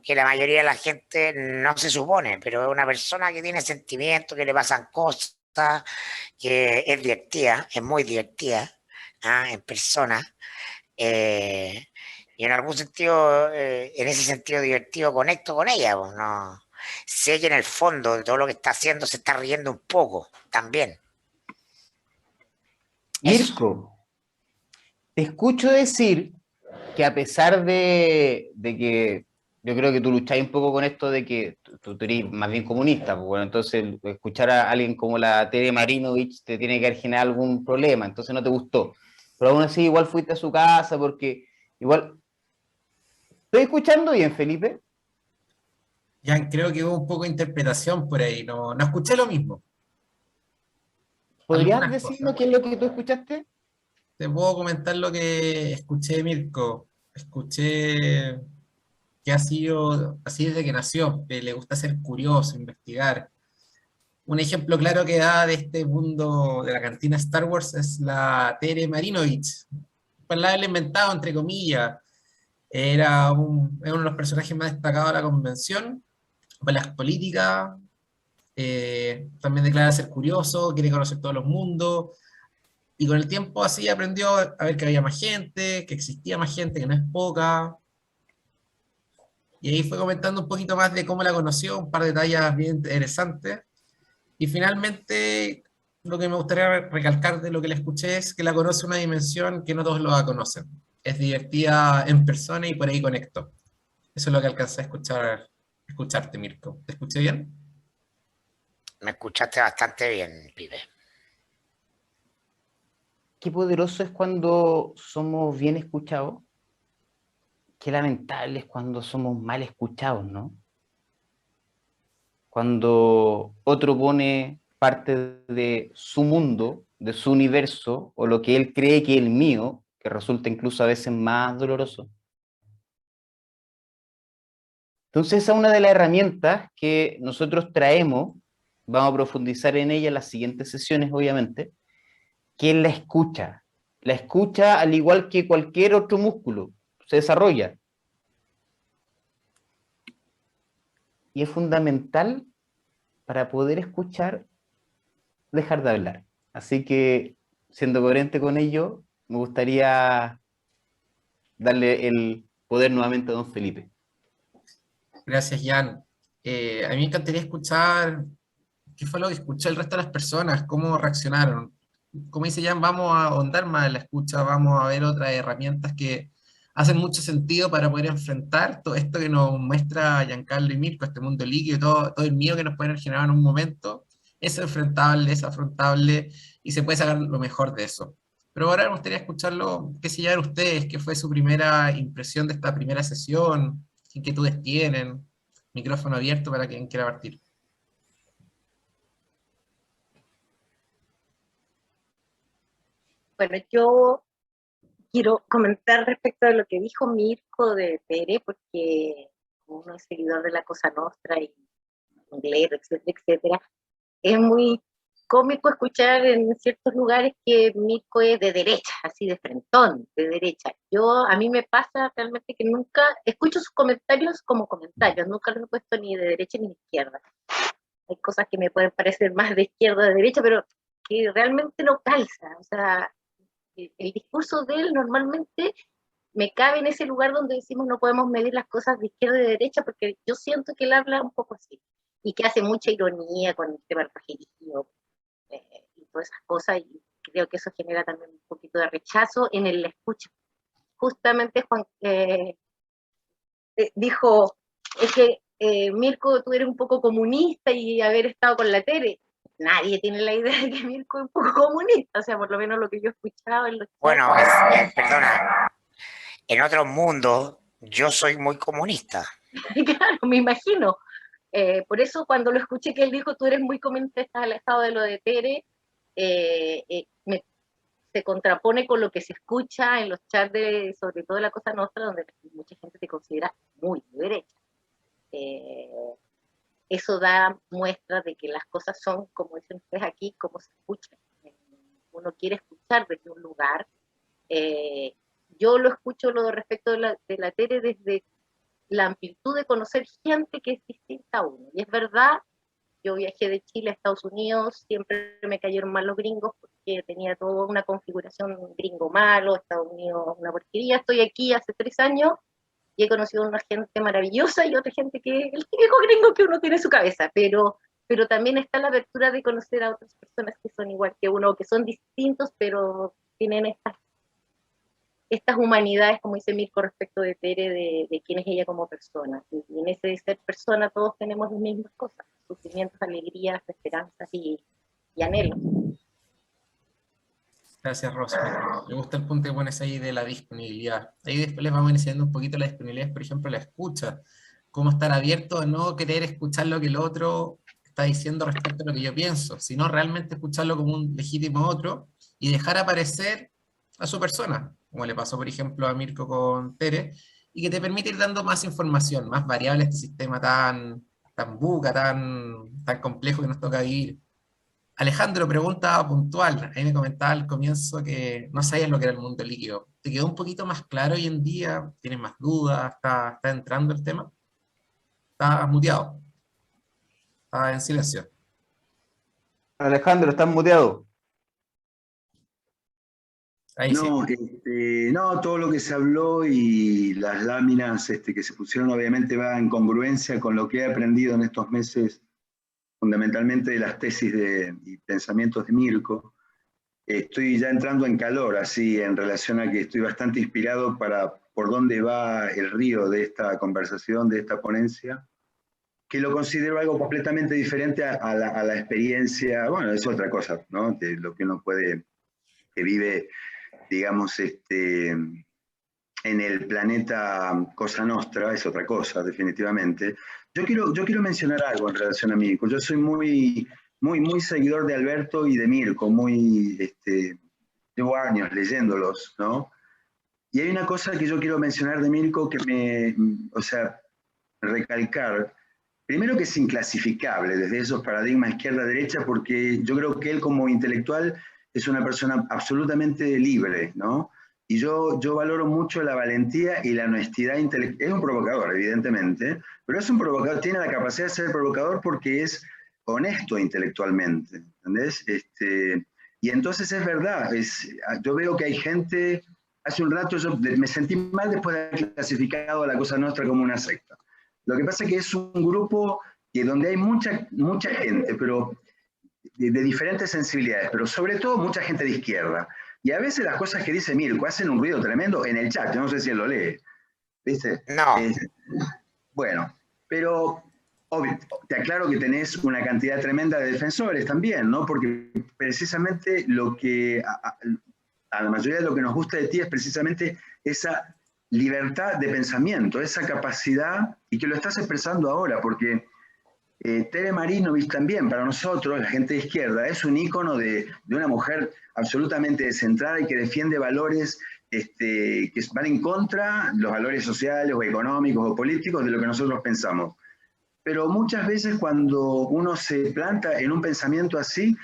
Speaker 1: que la mayoría de la gente no se supone, pero es una persona que tiene sentimientos, que le pasan cosas, que es divertida, es muy divertida, ¿ah? En persona, Y en algún sentido, en ese sentido divertido, conecto con ella, pues, no. Sé que en el fondo de todo lo que está haciendo se está riendo un poco también. Eso.
Speaker 3: Mirko, te escucho decir que a pesar de que yo creo que tú lucháis un poco con esto de que tú eres más bien comunista, pues bueno, entonces escuchar a alguien como la Tere Marinovich te tiene que generar algún problema, entonces no te gustó. Pero aún así igual fuiste a su casa porque igual... ¿Estoy escuchando bien, Felipe?
Speaker 2: Ya creo que hubo un poco de interpretación por ahí, no escuché lo mismo.
Speaker 3: ¿Podrías
Speaker 2: Algunas
Speaker 3: decirme
Speaker 2: cosas.
Speaker 3: qué es lo que tú escuchaste?
Speaker 2: Te puedo comentar lo que escuché de Mirko. Escuché que ha sido así desde que nació, que le gusta ser curioso, investigar. Un ejemplo claro que da de este mundo de la cantina Star Wars es la Tere Marinovich. Palabra inventado, entre comillas. Era uno de los personajes más destacados de la convención, por las políticas, también declara ser curioso, quiere conocer todos los mundos, y con el tiempo así aprendió a ver que había más gente, que existía más gente, que no es poca, y ahí fue comentando un poquito más de cómo la conoció, un par de detalles bien interesantes, y finalmente lo que me gustaría recalcar de lo que le escuché es que la conoce una dimensión que no todos la conocen. Es divertida en persona y por ahí conecto. Eso es lo que alcancé a escucharte, Mirko. ¿Te escuché bien?
Speaker 1: Me escuchaste bastante bien, pibe.
Speaker 3: Qué poderoso es cuando somos bien escuchados. Qué lamentable es cuando somos mal escuchados, ¿no? Cuando otro pone parte de su mundo, de su universo, o lo que él cree que es el mío, que resulta incluso a veces más doloroso. Entonces esa es una de las herramientas que nosotros traemos, vamos a profundizar en ella en las siguientes sesiones, obviamente, que es la escucha. La escucha, al igual que cualquier otro músculo, se desarrolla. Y es fundamental para poder escuchar, dejar de hablar. Así que, siendo coherente con ello, me gustaría darle el poder nuevamente a don Felipe.
Speaker 2: Gracias, Jan. A mí me encantaría escuchar qué fue lo que escuchó el resto de las personas, cómo reaccionaron. Como dice Jan, vamos a ahondar más en la escucha, vamos a ver otras herramientas que hacen mucho sentido para poder enfrentar todo esto que nos muestra Giancarlo y Mirko, este mundo líquido, todo el miedo que nos pueden generar en un momento, es enfrentable, es afrontable y se puede sacar lo mejor de eso. Pero ahora me gustaría escucharlo, qué se llevan ustedes, qué fue su primera impresión de esta primera sesión, qué inquietudes tienen, micrófono abierto para quien quiera partir.
Speaker 10: Bueno, yo quiero comentar respecto de lo que dijo Mirko de Tere, porque como uno es seguidor de la Cosa Nostra y inglés, etcétera, etcétera, es muy cómico escuchar en ciertos lugares que Mirko es de derecha, así de frentón, de derecha. A mí me pasa realmente que nunca escucho sus comentarios como comentarios, nunca los he puesto ni de derecha ni de izquierda. Hay cosas que me pueden parecer más de izquierda o de derecha, pero que realmente no calza. O sea, el discurso de él normalmente me cabe en ese lugar donde decimos no podemos medir las cosas de izquierda y de derecha, porque yo siento que él habla un poco así, y que hace mucha ironía con el tema del pajerismo y todas esas cosas, y creo que eso genera también un poquito de rechazo en el escucha. Justamente Juan dijo, es que Mirko, tú eres un poco comunista y haber estado con la Tere. Nadie tiene la idea de que Mirko es un poco comunista, o sea, por lo menos lo que yo he escuchado en los chats.
Speaker 1: Bueno, perdona, en otros mundos yo soy muy comunista.
Speaker 10: Claro, me imagino. Por eso cuando lo escuché que él dijo, tú eres muy comunista, estás alejado de lo de Tere, se contrapone con lo que se escucha en los chats sobre todo de la Cosa Nostra, donde mucha gente se considera muy de derecha. Eso da muestra de que las cosas son, como dicen ustedes aquí, como se escuchan. Uno quiere escuchar desde un lugar. Yo lo escucho lo respecto de la Tere desde la amplitud de conocer gente que es distinta a uno. Y es verdad, yo viajé de Chile a Estados Unidos, siempre me cayeron mal los gringos, porque tenía toda una configuración gringo malo, Estados Unidos una porquería. Estoy aquí hace 3 años y he conocido a una gente maravillosa y otra gente que es el típico gringo que uno tiene en su cabeza, pero también está la apertura de conocer a otras personas que son igual que uno, que son distintos, pero tienen estas humanidades, como dice Mirko respecto de Tere, de quién es ella como persona. Y en ese de ser persona todos tenemos las mismas cosas, sufrimientos, alegrías, esperanzas y anhelos.
Speaker 2: Gracias, Rosa. Me gusta el punto que pones ahí de la disponibilidad. Ahí después les vamos enseñando un poquito la disponibilidad, por ejemplo, la escucha. Cómo estar abierto a no querer escuchar lo que el otro está diciendo respecto a lo que yo pienso, sino realmente escucharlo como un legítimo otro y dejar aparecer a su persona, como le pasó, por ejemplo, a Mirko con Tere, y que te permite ir dando más información, más variable a este sistema tan buca, tan complejo que nos toca vivir. Alejandro, pregunta puntual. Ahí me comentaba al comienzo que no sabías lo que era el mundo líquido. ¿Te quedó un poquito más claro hoy en día? ¿Tienes más dudas? ¿Está entrando el tema? ¿Estás muteado? ¿Estás en silencio?
Speaker 3: Alejandro, estás muteado.
Speaker 2: Ahí
Speaker 11: no,
Speaker 2: sí.
Speaker 11: No, todo lo que se habló y las láminas que se pusieron obviamente va en congruencia con lo que he aprendido en estos meses, fundamentalmente de las tesis y pensamientos de Mirko. Estoy ya entrando en calor, así, en relación a que estoy bastante inspirado por dónde va el río de esta conversación, de esta ponencia, que lo considero algo completamente diferente a la experiencia, bueno, es otra cosa, ¿no? De lo que uno que vive, digamos, en el planeta Cosa Nostra, es otra cosa, definitivamente. Yo quiero mencionar algo en relación a Mirko. Yo soy muy seguidor de Alberto y de Mirko, llevo años leyéndolos, ¿no? Y hay una cosa que yo quiero mencionar de Mirko que recalcar. Primero que es inclasificable desde esos paradigmas izquierda-derecha, porque yo creo que él como intelectual es una persona absolutamente libre, ¿no? Y yo valoro mucho la valentía y la honestidad intelectual. Es un provocador, evidentemente, pero es un provocador, tiene la capacidad de ser provocador porque es honesto intelectualmente, ¿entendés? Y entonces es verdad, yo veo que hay gente, hace un rato yo me sentí mal después de haber clasificado a la Cosa Nostra como una secta. Lo que pasa es que es un grupo donde hay mucha gente, pero de diferentes sensibilidades, pero sobre todo mucha gente de izquierda. Y a veces las cosas que dice Mirko hacen un ruido tremendo en el chat, yo no sé si él lo lee, ¿viste?
Speaker 1: No.
Speaker 11: Bueno, pero obvio, te aclaro que tenés una cantidad tremenda de defensores también, ¿no? Porque precisamente lo que a la mayoría de lo que nos gusta de ti es precisamente esa libertad de pensamiento, esa capacidad, y que lo estás expresando ahora, porque Tere Marinovich también, para nosotros, la gente de izquierda, es un ícono de una mujer absolutamente descentrada y que defiende valores que van en contra los valores sociales o económicos o políticos de lo que nosotros pensamos. Pero muchas veces cuando uno se planta en un pensamiento así,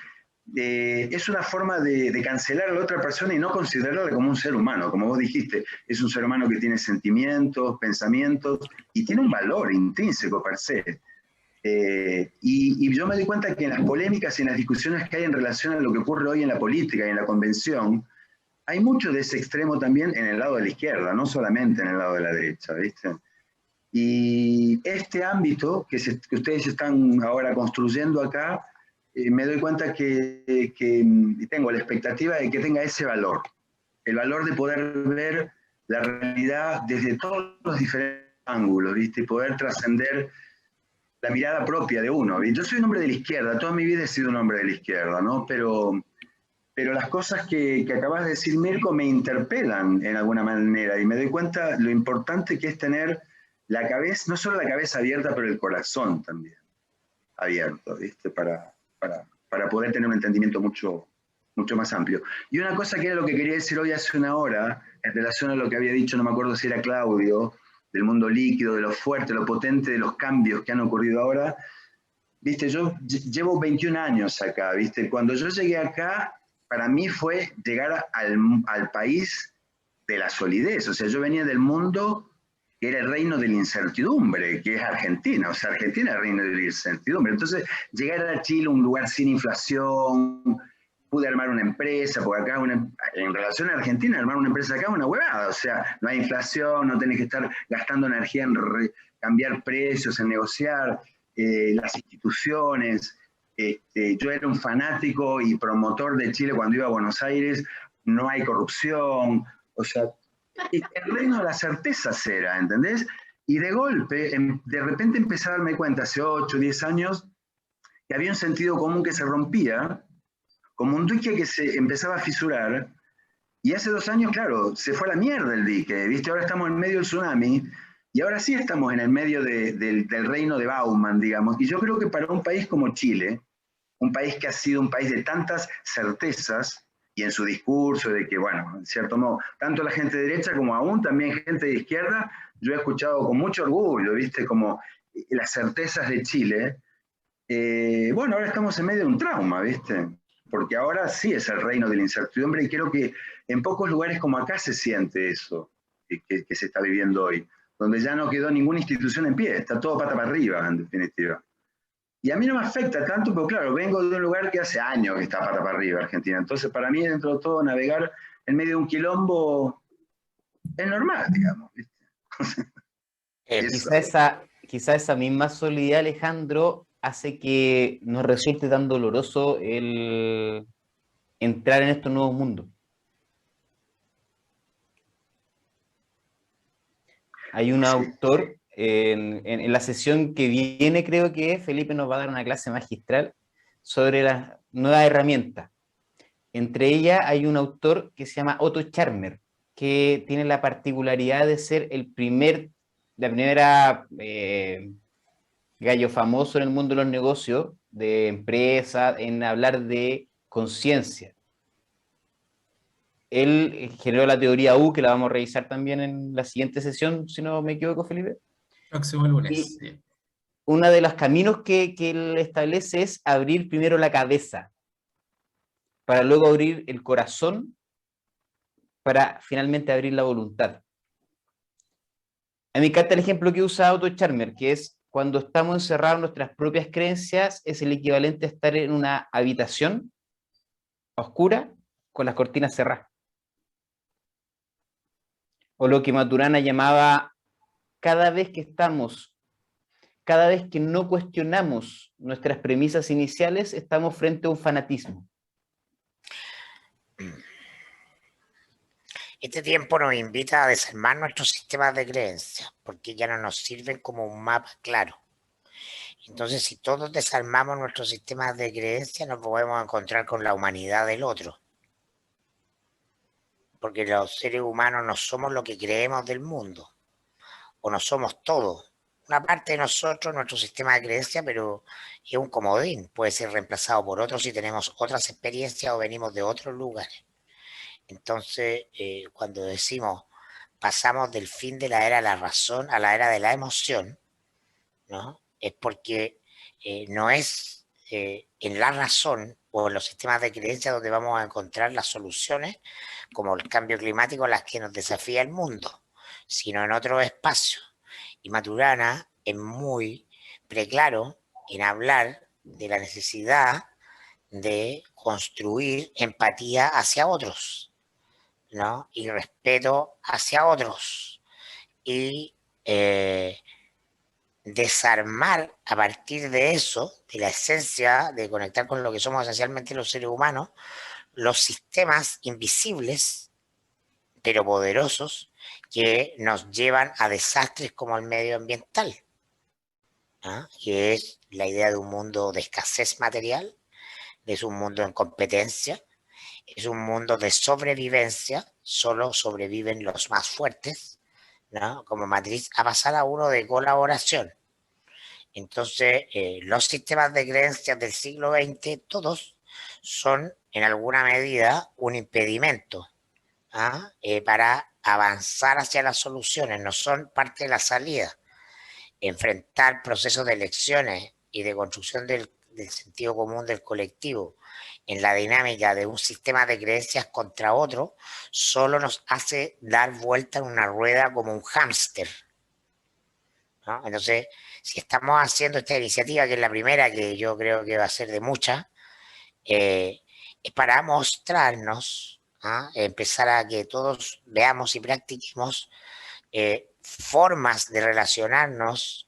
Speaker 11: es una forma de cancelar a la otra persona y no considerarla como un ser humano. Como vos dijiste, es un ser humano que tiene sentimientos, pensamientos y tiene un valor intrínseco per se. Y yo me di cuenta que en las polémicas y en las discusiones que hay en relación a lo que ocurre hoy en la política y en la convención, hay mucho de ese extremo también en el lado de la izquierda, no solamente en el lado de la derecha, ¿viste? Y este ámbito que ustedes están ahora construyendo acá, me doy cuenta que tengo la expectativa de que tenga ese valor, el valor de poder ver la realidad desde todos los diferentes ángulos, ¿viste? Y poder trascender la mirada propia de uno. Yo soy un hombre de la izquierda, toda mi vida he sido un hombre de la izquierda, ¿no? Pero las cosas que acabas de decir, Mirko, me interpelan en alguna manera y me doy cuenta lo importante que es tener la cabeza, no solo la cabeza abierta, pero el corazón también abierto, ¿viste? Para poder tener un entendimiento mucho más amplio. Y una cosa que era lo que quería decir hoy hace una hora, en relación a lo que había dicho, no me acuerdo si era Claudio, del mundo líquido, de lo fuerte, lo potente de los cambios que han ocurrido ahora. Viste, yo llevo 21 años acá, viste, cuando yo llegué acá, para mí fue llegar al país de la solidez, o sea, yo venía del mundo que era el reino de la incertidumbre, que es Argentina, o sea, Argentina es el reino de la incertidumbre. Entonces, llegar a Chile, un lugar sin inflación, pude armar una empresa, porque acá en relación a Argentina, armar una empresa acá es una huevada, o sea, no hay inflación, no tenés que estar gastando energía en cambiar precios, en negociar, las instituciones. Yo era un fanático y promotor de Chile cuando iba a Buenos Aires, no hay corrupción, o sea, el reino de las certezas era, ¿entendés? Y de golpe, de repente empecé a darme cuenta, hace 8, 10 años, que había un sentido común que se rompía, como un dique que se empezaba a fisurar, y hace 2 años, claro, se fue a la mierda el dique, ¿viste? Ahora estamos en medio del tsunami, y ahora sí estamos en el medio del reino de Bauman, digamos, y yo creo que para un país como Chile, un país que ha sido un país de tantas certezas, y en su discurso de que, bueno, en cierto modo, tanto la gente de derecha como aún también gente de izquierda, yo he escuchado con mucho orgullo, ¿viste? Como las certezas de Chile. Bueno, ahora estamos en medio de un trauma, ¿viste? Porque ahora sí es el reino de la incertidumbre y creo que en pocos lugares como acá se siente eso que se está viviendo hoy, donde ya no quedó ninguna institución en pie, está todo pata para arriba, en definitiva. Y a mí no me afecta tanto, pero claro, vengo de un lugar que hace años que está pata para arriba, Argentina. Entonces, para mí, dentro de todo, navegar en medio de un quilombo es normal, digamos.
Speaker 3: Quizá esa misma solidaridad, Alejandro, hace que nos resulte tan doloroso el entrar en estos nuevos mundos. Hay un autor, en la sesión que viene, creo que Felipe nos va a dar una clase magistral sobre las nuevas herramientas. Entre ellas hay un autor que se llama Otto Scharmer, que tiene la particularidad de ser la primera gallo famoso en el mundo de los negocios, de empresas, en hablar de conciencia. Él generó la teoría U, que la vamos a revisar también en la siguiente sesión, si no me equivoco, Felipe.
Speaker 2: Próximo lunes.
Speaker 3: Sí. Uno de los caminos que él establece es abrir primero la cabeza, para luego abrir el corazón, para finalmente abrir la voluntad. A mí me encanta el ejemplo que usa Otto Scharmer, que es cuando estamos encerrados en nuestras propias creencias, es el equivalente a estar en una habitación oscura con las cortinas cerradas. O lo que Maturana llamaba, cada vez que no cuestionamos nuestras premisas iniciales, estamos frente a un fanatismo.
Speaker 1: Este tiempo nos invita a desarmar nuestros sistemas de creencias, porque ya no nos sirven como un mapa claro. Entonces, si todos desarmamos nuestros sistemas de creencias, nos podemos encontrar con la humanidad del otro. Porque los seres humanos no somos lo que creemos del mundo, o no somos todo. Una parte de nosotros, nuestro sistema de creencias, pero es un comodín, puede ser reemplazado por otros si tenemos otras experiencias o venimos de otros lugares. Entonces, cuando decimos pasamos del fin de la era de la razón a la era de la emoción, ¿no? Es porque no es en la razón o en los sistemas de creencias donde vamos a encontrar las soluciones, como el cambio climático, las que nos desafía el mundo, sino en otro espacio. Y Maturana es muy preclaro en hablar de la necesidad de construir empatía hacia otros, ¿no? Y respeto hacia otros. Y desarmar a partir de eso, de la esencia de conectar con lo que somos esencialmente los seres humanos, los sistemas invisibles, pero poderosos, que nos llevan a desastres como el medioambiental, ¿no? Que es la idea de un mundo de escasez material, es un mundo en competencia, es un mundo de sobrevivencia, solo sobreviven los más fuertes, ¿no? Como matriz a pasar a uno de colaboración. Entonces, los sistemas de creencias del siglo XX, todos son en alguna medida un impedimento para avanzar hacia las soluciones, no son parte de la salida. Enfrentar procesos de elecciones y de construcción del sentido común del colectivo en la dinámica de un sistema de creencias contra otro, solo nos hace dar vuelta en una rueda como un hámster, ¿no? Entonces, si estamos haciendo esta iniciativa, que es la primera, que yo creo que va a ser de muchas, para mostrarnos, empezar a que todos veamos y practiquemos formas de relacionarnos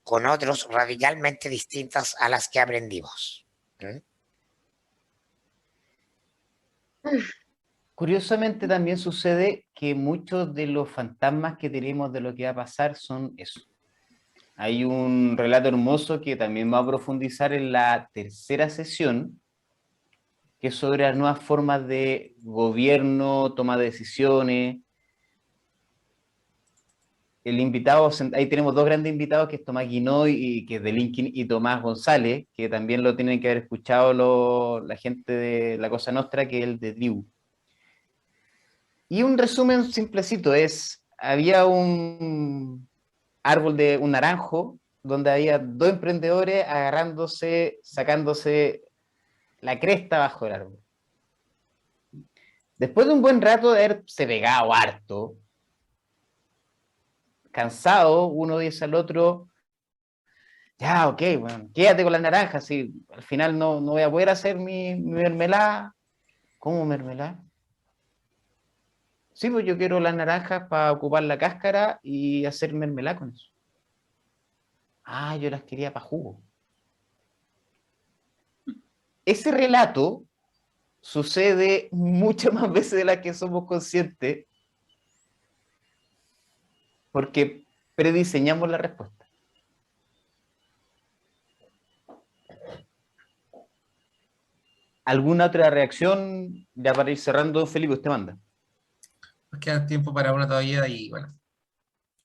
Speaker 1: con otros radicalmente distintas a las que aprendimos.
Speaker 3: Curiosamente también sucede que muchos de los fantasmas que tenemos de lo que va a pasar son eso. Hay un relato hermoso que también va a profundizar en la tercera sesión, que es sobre las nuevas formas de gobierno, toma de decisiones. El invitado, ahí tenemos dos grandes invitados, que es Tomás Guinoy, y que es de Linkin, y Tomás González, que también lo tienen que haber escuchado la gente de La Cosa Nostra, que es el de Tribu. Y un resumen simplecito es, había un árbol de un naranjo, donde había dos emprendedores agarrándose, sacándose la cresta bajo el árbol. Después de un buen rato de haberse pegado harto, cansado, uno dice al otro, ya, ok, bueno, quédate con las naranjas, si al final no voy a poder hacer mi mermelada. ¿Cómo mermelada? Sí, pues yo quiero las naranjas para ocupar la cáscara y hacer mermelada con eso. Ah, yo las quería para jugo. Ese relato sucede muchas más veces de las que somos conscientes, porque prediseñamos la respuesta. ¿Alguna otra reacción? Ya para ir cerrando, Felipe, usted manda.
Speaker 2: Nos queda tiempo para una todavía y bueno,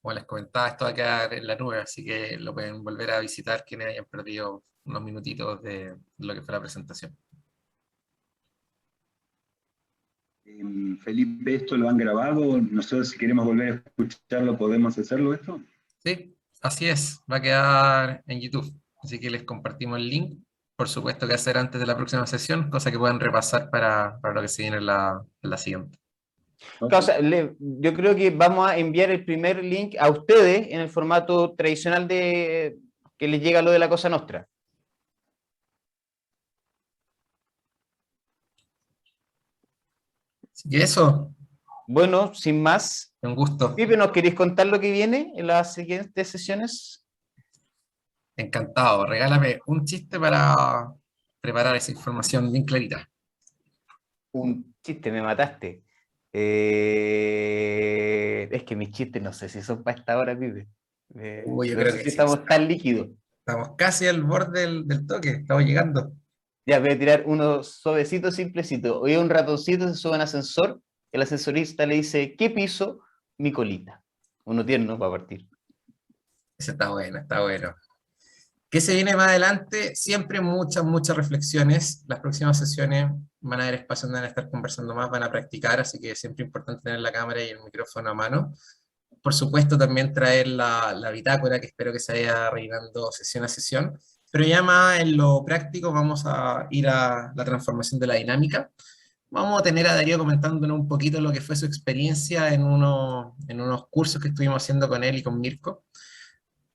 Speaker 2: como les comentaba, esto va a quedar en la nube, así que lo pueden volver a visitar quienes hayan perdido unos minutitos de lo que fue la presentación.
Speaker 11: Felipe, ¿esto lo han grabado? Nosotros, si queremos volver a escucharlo, ¿podemos hacerlo esto?
Speaker 2: Sí, así es, va a quedar en YouTube, así que les compartimos el link. Por supuesto que hacer antes de la próxima sesión, cosa que puedan repasar para lo que se viene en la siguiente.
Speaker 3: O sea, yo creo que vamos a enviar el primer link a ustedes en el formato tradicional de que les llega lo de La Cosa Nostra.
Speaker 2: Y eso.
Speaker 3: Bueno, sin más.
Speaker 2: Un gusto.
Speaker 3: Pipe, ¿nos queréis contar lo que viene en las siguientes sesiones?
Speaker 2: Encantado. Regálame un chiste para preparar esa información bien clarita.
Speaker 3: Un chiste, me mataste. Es que mis chistes no sé si son para esta hora, Pipe.
Speaker 2: Uy, yo
Speaker 3: no
Speaker 2: creo
Speaker 3: sé
Speaker 2: que
Speaker 3: si
Speaker 2: sí.
Speaker 3: estamos tan líquidos.
Speaker 2: Estamos casi al borde del toque, estamos llegando.
Speaker 3: Ya, voy a tirar uno suavecito, simplecito. Hoy un ratoncito se sube a un ascensor, el ascensorista le dice, ¿qué piso? Mi colita. Uno tierno para partir.
Speaker 2: Ese está bueno, está bueno. ¿Qué se viene más adelante? Siempre muchas reflexiones. Las próximas sesiones van a haber espacio donde van a estar conversando más, van a practicar, así que es siempre importante tener la cámara y el micrófono a mano. Por supuesto, también traer la bitácora, que espero que se vaya rellenando sesión a sesión. Pero ya más en lo práctico vamos a ir a la transformación de la dinámica. Vamos a tener a Darío comentándonos un poquito lo que fue su experiencia en unos cursos que estuvimos haciendo con él y con Mirko.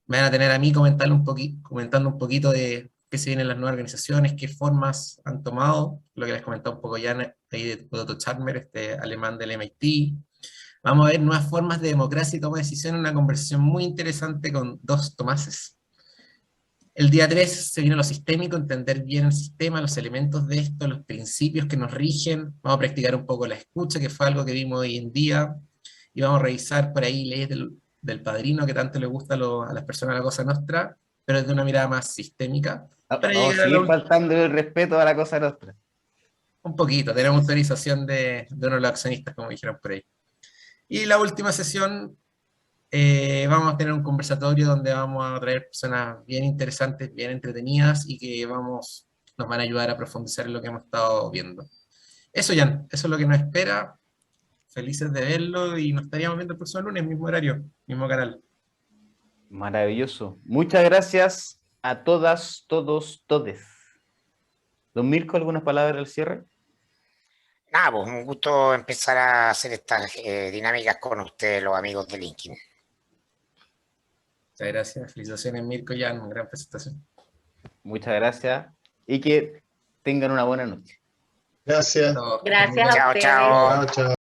Speaker 2: Me van a tener a mí comentando un poquito de qué se vienen las nuevas organizaciones, qué formas han tomado, lo que les comentaba un poco ya ahí de Otto Scharmer, este alemán del MIT. Vamos a ver nuevas formas de democracia y toma de decisiones, una conversación muy interesante con dos Tomases. El día 3 se viene lo sistémico, entender bien el sistema, los elementos de esto, los principios que nos rigen. Vamos a practicar un poco la escucha, que fue algo que vimos hoy en día, y vamos a revisar por ahí leyes del Padrino, que tanto le gusta a las personas de La Cosa Nostra, pero desde una mirada más sistémica.
Speaker 3: Vamos a seguir faltando el respeto a La Cosa Nostra.
Speaker 2: Un poquito, tenemos autorización de uno de los accionistas, como dijeron por ahí. Y la última sesión, vamos a tener un conversatorio donde vamos a traer personas bien interesantes, bien entretenidas, y que nos van a ayudar a profundizar en lo que hemos estado viendo. Eso, Jan, eso es lo que nos espera. Felices de verlo y nos estaríamos viendo el próximo lunes, mismo horario, mismo canal.
Speaker 3: Maravilloso. Muchas gracias a todas, todos, todes. Don Mirko, ¿algunas palabras al cierre?
Speaker 1: Nada, pues un gusto empezar a hacer estas dinámicas con ustedes, los amigos de LinkedIn.
Speaker 2: Muchas gracias. Felicitaciones, Mirko, Jan, gran presentación.
Speaker 3: Muchas gracias y que tengan una buena noche.
Speaker 12: Gracias.
Speaker 10: Gracias a
Speaker 1: Chao,
Speaker 10: ustedes.
Speaker 1: chao.
Speaker 12: Chao, chao.